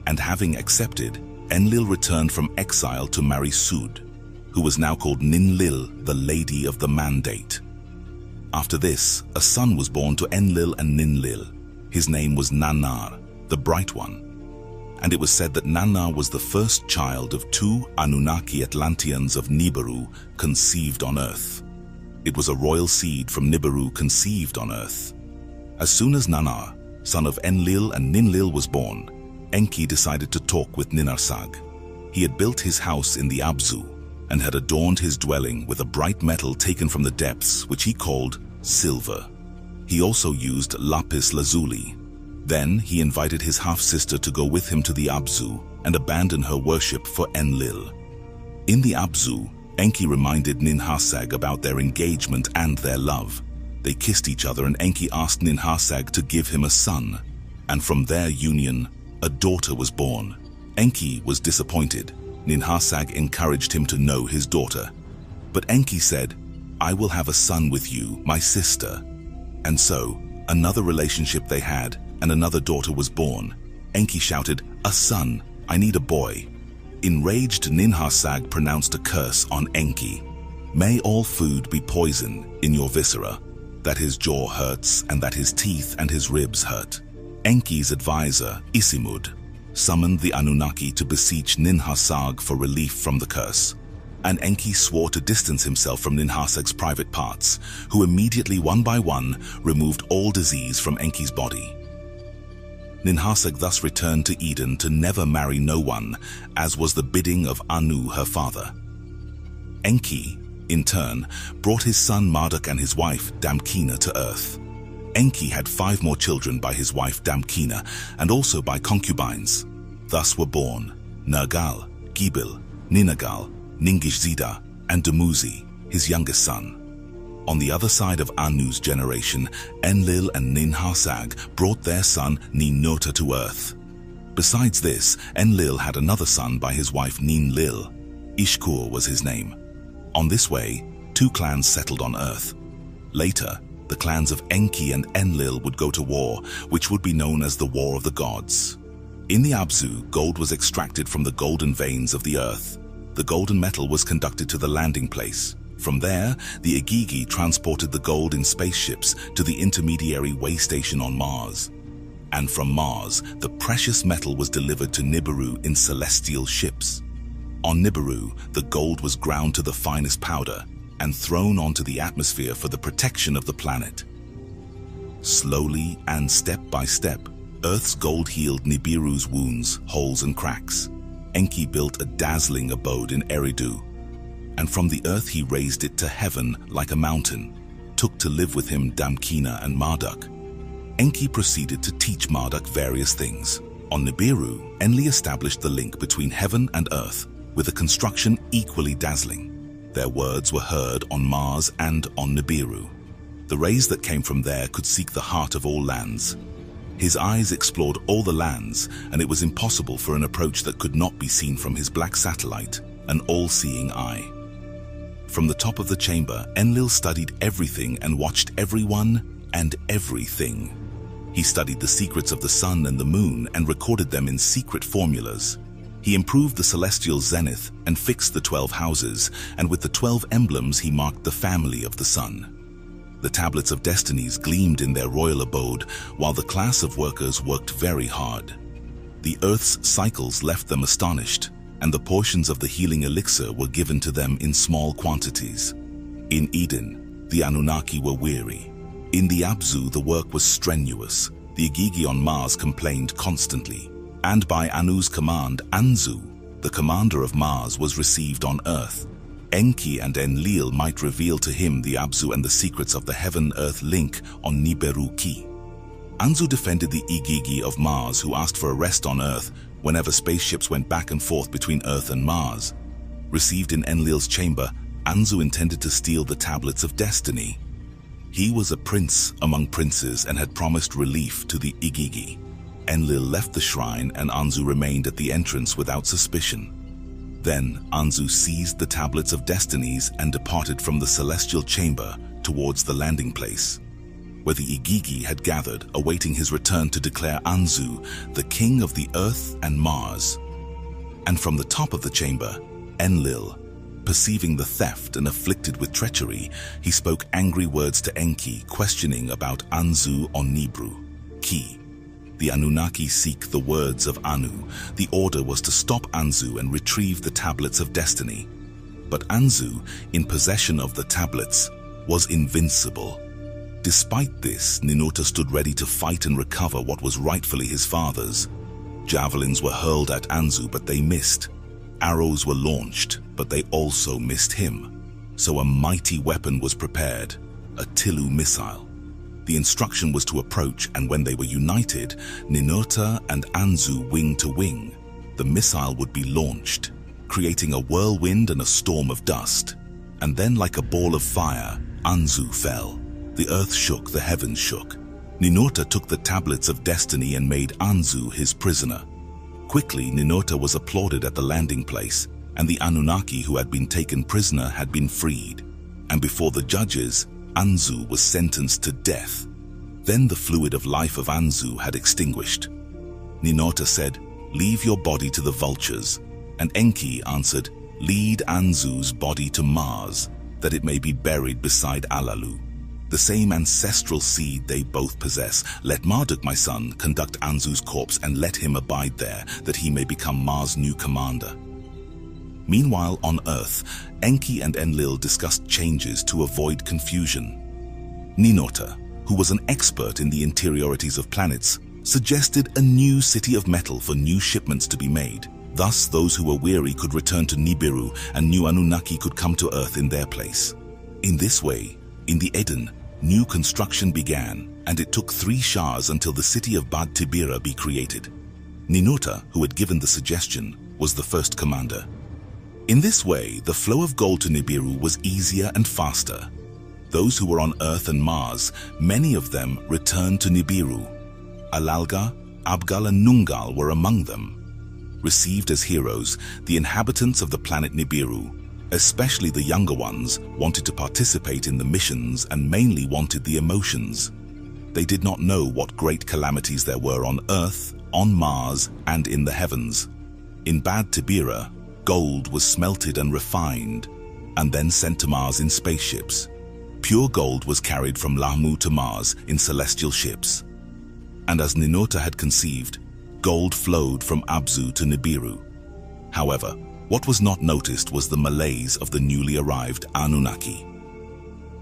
And having accepted, Enlil returned from exile to marry Sud, who was now called Ninlil, the Lady of the Mandate. After this, a son was born to Enlil and Ninlil. His name was Nannar, the Bright One. And it was said that Nannar was the first child of 2 Anunnaki Atlanteans of Nibiru conceived on Earth. It was a royal seed from Nibiru conceived on Earth. As soon as Nannar, son of Enlil and Ninlil, was born, Enki decided to talk with Ninharsag. He had built his house in the Abzu and had adorned his dwelling with a bright metal taken from the depths, which he called silver. He also used lapis lazuli. Then he invited his half-sister to go with him to the 𒀭🀑 and abandon her worship for Enlil. In the 𒀭🀑, Enki reminded Ninhursag about their engagement and their love. They kissed each other and Enki asked Ninhursag to give him a son. And from their union, a daughter was born. Enki was disappointed. Ninhursag encouraged him to know his daughter. But Enki said, "I will have a son with you, my sister." And so, another relationship they had, and another daughter was born. Enki shouted, "A son, I need a boy." Enraged, Ninhursag pronounced a curse on Enki. "May all food be poison in your viscera, that his jaw hurts and that his teeth and his ribs hurt." Enki's advisor, Isimud, summoned the Anunnaki to beseech Ninhursag for relief from the curse. And Enki swore to distance himself from Ninhursag's private parts, who immediately, one by one, removed all disease from Enki's body. Ninhursag thus returned to Eden to never marry no one, as was the bidding of Anu, her father. Enki, in turn, brought his son Marduk and his wife 𒀭🀾 to earth. Enki had 5 more children by his wife 𒀭🀾 and also by concubines. Thus were born Nergal, Gibil, Ninagal, Ningishzida, and Dumuzi, his youngest son. On the other side of Anu's generation, Enlil and Ninhursag brought their son Ninurta to earth. Besides this, Enlil had another son by his wife Ninlil. Ishkur was his name. On this way, 2 clans settled on earth. Later, the clans of Enki and Enlil would go to war, which would be known as the War of the Gods. In the 𒀭🀑, gold was extracted from the golden veins of the earth. The golden metal was conducted to the landing place. From there, the 𒀭🀑 transported the gold in spaceships to the intermediary way station on Mars. And from Mars, the precious metal was delivered to Nibiru in celestial ships. On Nibiru, the gold was ground to the finest powder and thrown onto the atmosphere for the protection of the planet. Slowly and step by step, Earth's gold healed Nibiru's wounds, holes and cracks. Enki built a dazzling abode in Eridu, and from the earth he raised it to heaven like a mountain, took to live with him 𒀭🀾 and Marduk. Enki proceeded to teach Marduk various things. On Nibiru, Enlil established the link between heaven and earth, with a construction equally dazzling. Their words were heard on Mars and on Nibiru. The rays that came from there could seek the heart of all lands. His eyes explored all the lands, and it was impossible for an approach that could not be seen from his black satellite, an all-seeing eye. From the top of the chamber, Enlil studied everything and watched everyone and everything. He studied the secrets of the sun and the moon and recorded them in secret formulas. He improved the celestial zenith and fixed the 12 houses, and with the 12 emblems he marked the family of the sun. The tablets of destinies gleamed in their royal abode, while the class of workers worked very hard. The earth's cycles left them astonished, and the portions of the healing elixir were given to them in small quantities. In Eden, the Anunnaki were weary. In the 𒀭🀑, the work was strenuous. The 𒀭🀑 on Mars complained constantly. And by Anu's command, Anzu, the commander of Mars, was received on Earth. Enki and Enlil might reveal to him the 𒀭🀑 and the secrets of the heaven-earth link on Nibiru-Ki. Anzu defended the 𒀭🀑 of Mars, who asked for a rest on Earth whenever spaceships went back and forth between Earth and Mars. Received in Enlil's chamber, Anzu intended to steal the tablets of destiny. He was a prince among princes and had promised relief to the 𒀭🀑. Enlil left the shrine and Anzu remained at the entrance without suspicion. Then Anzu seized the tablets of destinies and departed from the celestial chamber towards the landing place, where the 𒀭🀑 had gathered, awaiting his return to declare Anzu the king of the earth and Mars. And from the top of the chamber, Enlil, perceiving the theft and afflicted with treachery, he spoke angry words to Enki, questioning about Anzu on Nibiru-Ki. The Anunnaki seek the words of Anu. The order was to stop Anzu and retrieve the tablets of destiny. But Anzu, in possession of the tablets, was invincible. Despite this, Ninurta stood ready to fight and recover what was rightfully his father's. Javelins were hurled at Anzu, but they missed. Arrows were launched, but they also missed him. So a mighty weapon was prepared, a Tilu missile. The instruction was to approach, and when they were united, Ninurta and Anzu wing to wing, the missile would be launched, creating a whirlwind and a storm of dust. And then, like a ball of fire, Anzu fell. The earth shook, the heavens shook. Ninurta took the tablets of destiny and made Anzu his prisoner. Quickly, Ninurta was applauded at the landing place, and the Anunnaki who had been taken prisoner had been freed. And before the judges, Anzu was sentenced to death. Then the fluid of life of Anzu had extinguished. Ninurta said, "Leave your body to the vultures." And Enki answered, "Lead Anzu's body to Mars, that it may be buried beside Alalu. The same ancestral seed they both possess. Let Marduk, my son, conduct Anzu's corpse and let him abide there, that he may become Mars' new commander." Meanwhile, on Earth, Enki and Enlil discussed changes to avoid confusion. Ninurta, who was an expert in the interiorities of planets, suggested a new city of metal for new shipments to be made. Thus, those who were weary could return to Nibiru and new Anunnaki could come to Earth in their place. In this way, in the Eden, new construction began, and it took 3 Shahs until the city of 𒀭🀾💾 be created. Ninurta, who had given the suggestion, was the first commander. In this way, the flow of gold to Nibiru was easier and faster. Those who were on Earth and Mars, many of them returned to Nibiru. Alalga, Abgal and Nungal were among them. Received as heroes, the inhabitants of the planet Nibiru, especially the younger ones, wanted to participate in the missions and mainly wanted the emotions. They did not know what great calamities there were on Earth, on Mars, and in the heavens. In 𒀭🀾💾, gold was smelted and refined, and then sent to Mars in spaceships. Pure gold was carried from Lahmu to Mars in celestial ships. And as Ninurta had conceived, gold flowed from Abzu to Nibiru. However, what was not noticed was the malaise of the newly arrived Anunnaki.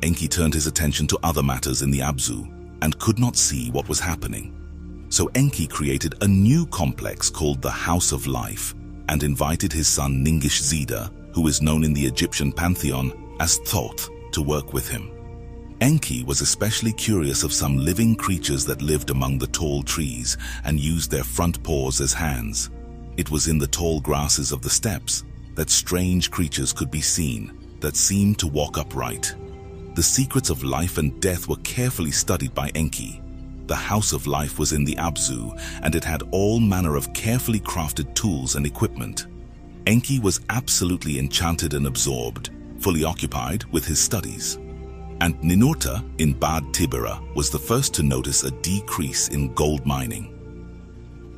Enki turned his attention to other matters in the Abzu and could not see what was happening. So Enki created a new complex called the House of Life and invited his son Ningish-Zida, who is known in the Egyptian pantheon as Thoth, to work with him. Enki was especially curious of some living creatures that lived among the tall trees and used their front paws as hands. It was in the tall grasses of the steppes that strange creatures could be seen that seemed to walk upright. The secrets of life and death were carefully studied by Enki. The House of Life was in the Abzu, and it had all manner of carefully crafted tools and equipment. Enki was absolutely enchanted and absorbed, fully occupied with his studies. And Ninurta in 𒀭🀾💾 was the first to notice a decrease in gold mining.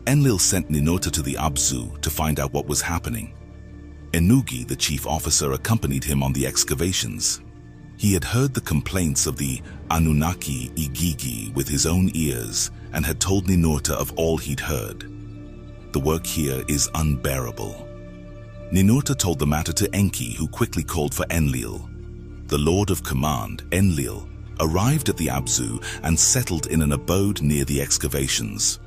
Enlil sent Ninurta to the Abzu to find out what was happening. Ennugi, the chief officer, accompanied him on the excavations. He had heard the complaints of the Anunnaki 𒀭🀾💾 with his own ears and had told Ninurta of all he'd heard. The work here is unbearable. Ninurta told the matter to Enki, who quickly called for Enlil. The Lord of Command, Enlil, arrived at the Abzu and settled in an abode near the excavations.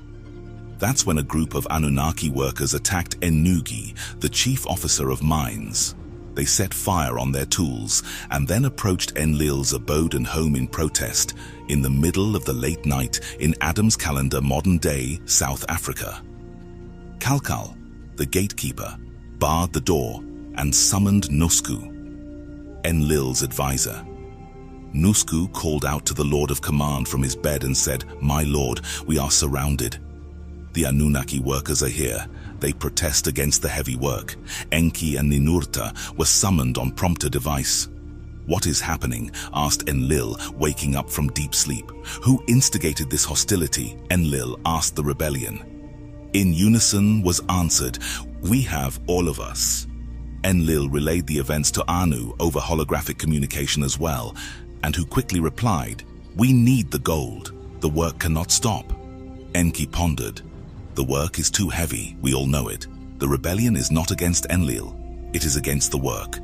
That's when a group of Anunnaki workers attacked Ennugi, the chief officer of mines. They set fire on their tools and then approached Enlil's abode and home in protest in the middle of the late night in Adam's calendar modern-day South Africa. Kalkal, the gatekeeper, barred the door and summoned Nusku, Enlil's advisor. Nusku called out to the Lord of Command from his bed and said, "My lord, we are surrounded. The Anunnaki workers are here. They protest against the heavy work. Enki and Ninurta were summoned on prompter device." "What is happening?" asked Enlil, waking up from deep sleep. "Who instigated this hostility?" Enlil asked the rebellion. In unison was answered, "We have all of us." Enlil relayed the events to Anu over holographic communication as well, and who quickly replied, "We need the gold. The work cannot stop." Enki pondered. "The work is too heavy, we all know it. The rebellion is not against Enlil, it is against the work."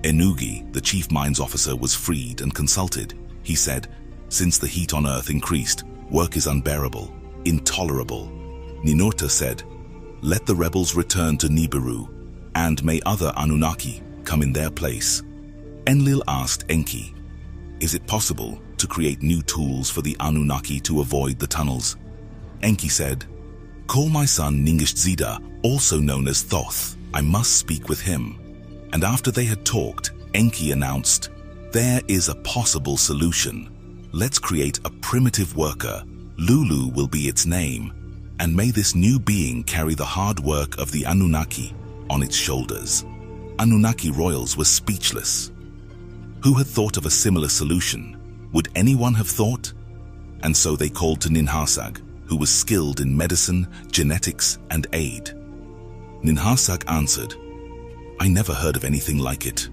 Ennugi, the chief mines officer, was freed and consulted. He said, "Since the heat on Earth increased, work is unbearable, intolerable." Ninurta said, "Let the rebels return to Nibiru, and may other Anunnaki come in their place." Enlil asked Enki, "Is it possible to create new tools for the Anunnaki to avoid the tunnels. Enki said, "Call my son 🀭🀭🉾💾, also known as Thoth. I must speak with him." And after they had talked, Enki announced, "There is a possible solution. Let's create a primitive worker. Lulu will be its name. And may this new being carry the hard work of the Anunnaki on its shoulders." Anunnaki royals were speechless. Who had thought of a similar solution? Would anyone have thought? And so they called to 🀭🀭🉾, who was skilled in medicine, genetics, and aid. 🀭🀭🉾 answered, "I never heard of anything like it.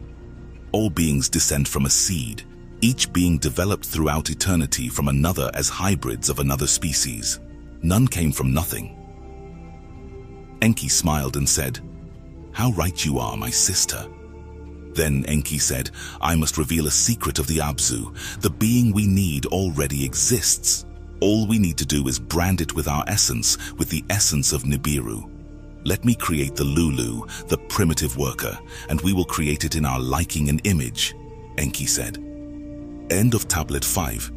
All beings descend from a seed, each being developed throughout eternity from another as hybrids of another species. None came from nothing." Enki smiled and said, "How right you are, my sister." Then Enki said, "I must reveal a secret of the Abzu. The being we need already exists. All we need to do is brand it with our essence, with the essence of Nibiru. Let me create the Lulu, the primitive worker, and we will create it in our liking and image," Enki said. End of Tablet 5.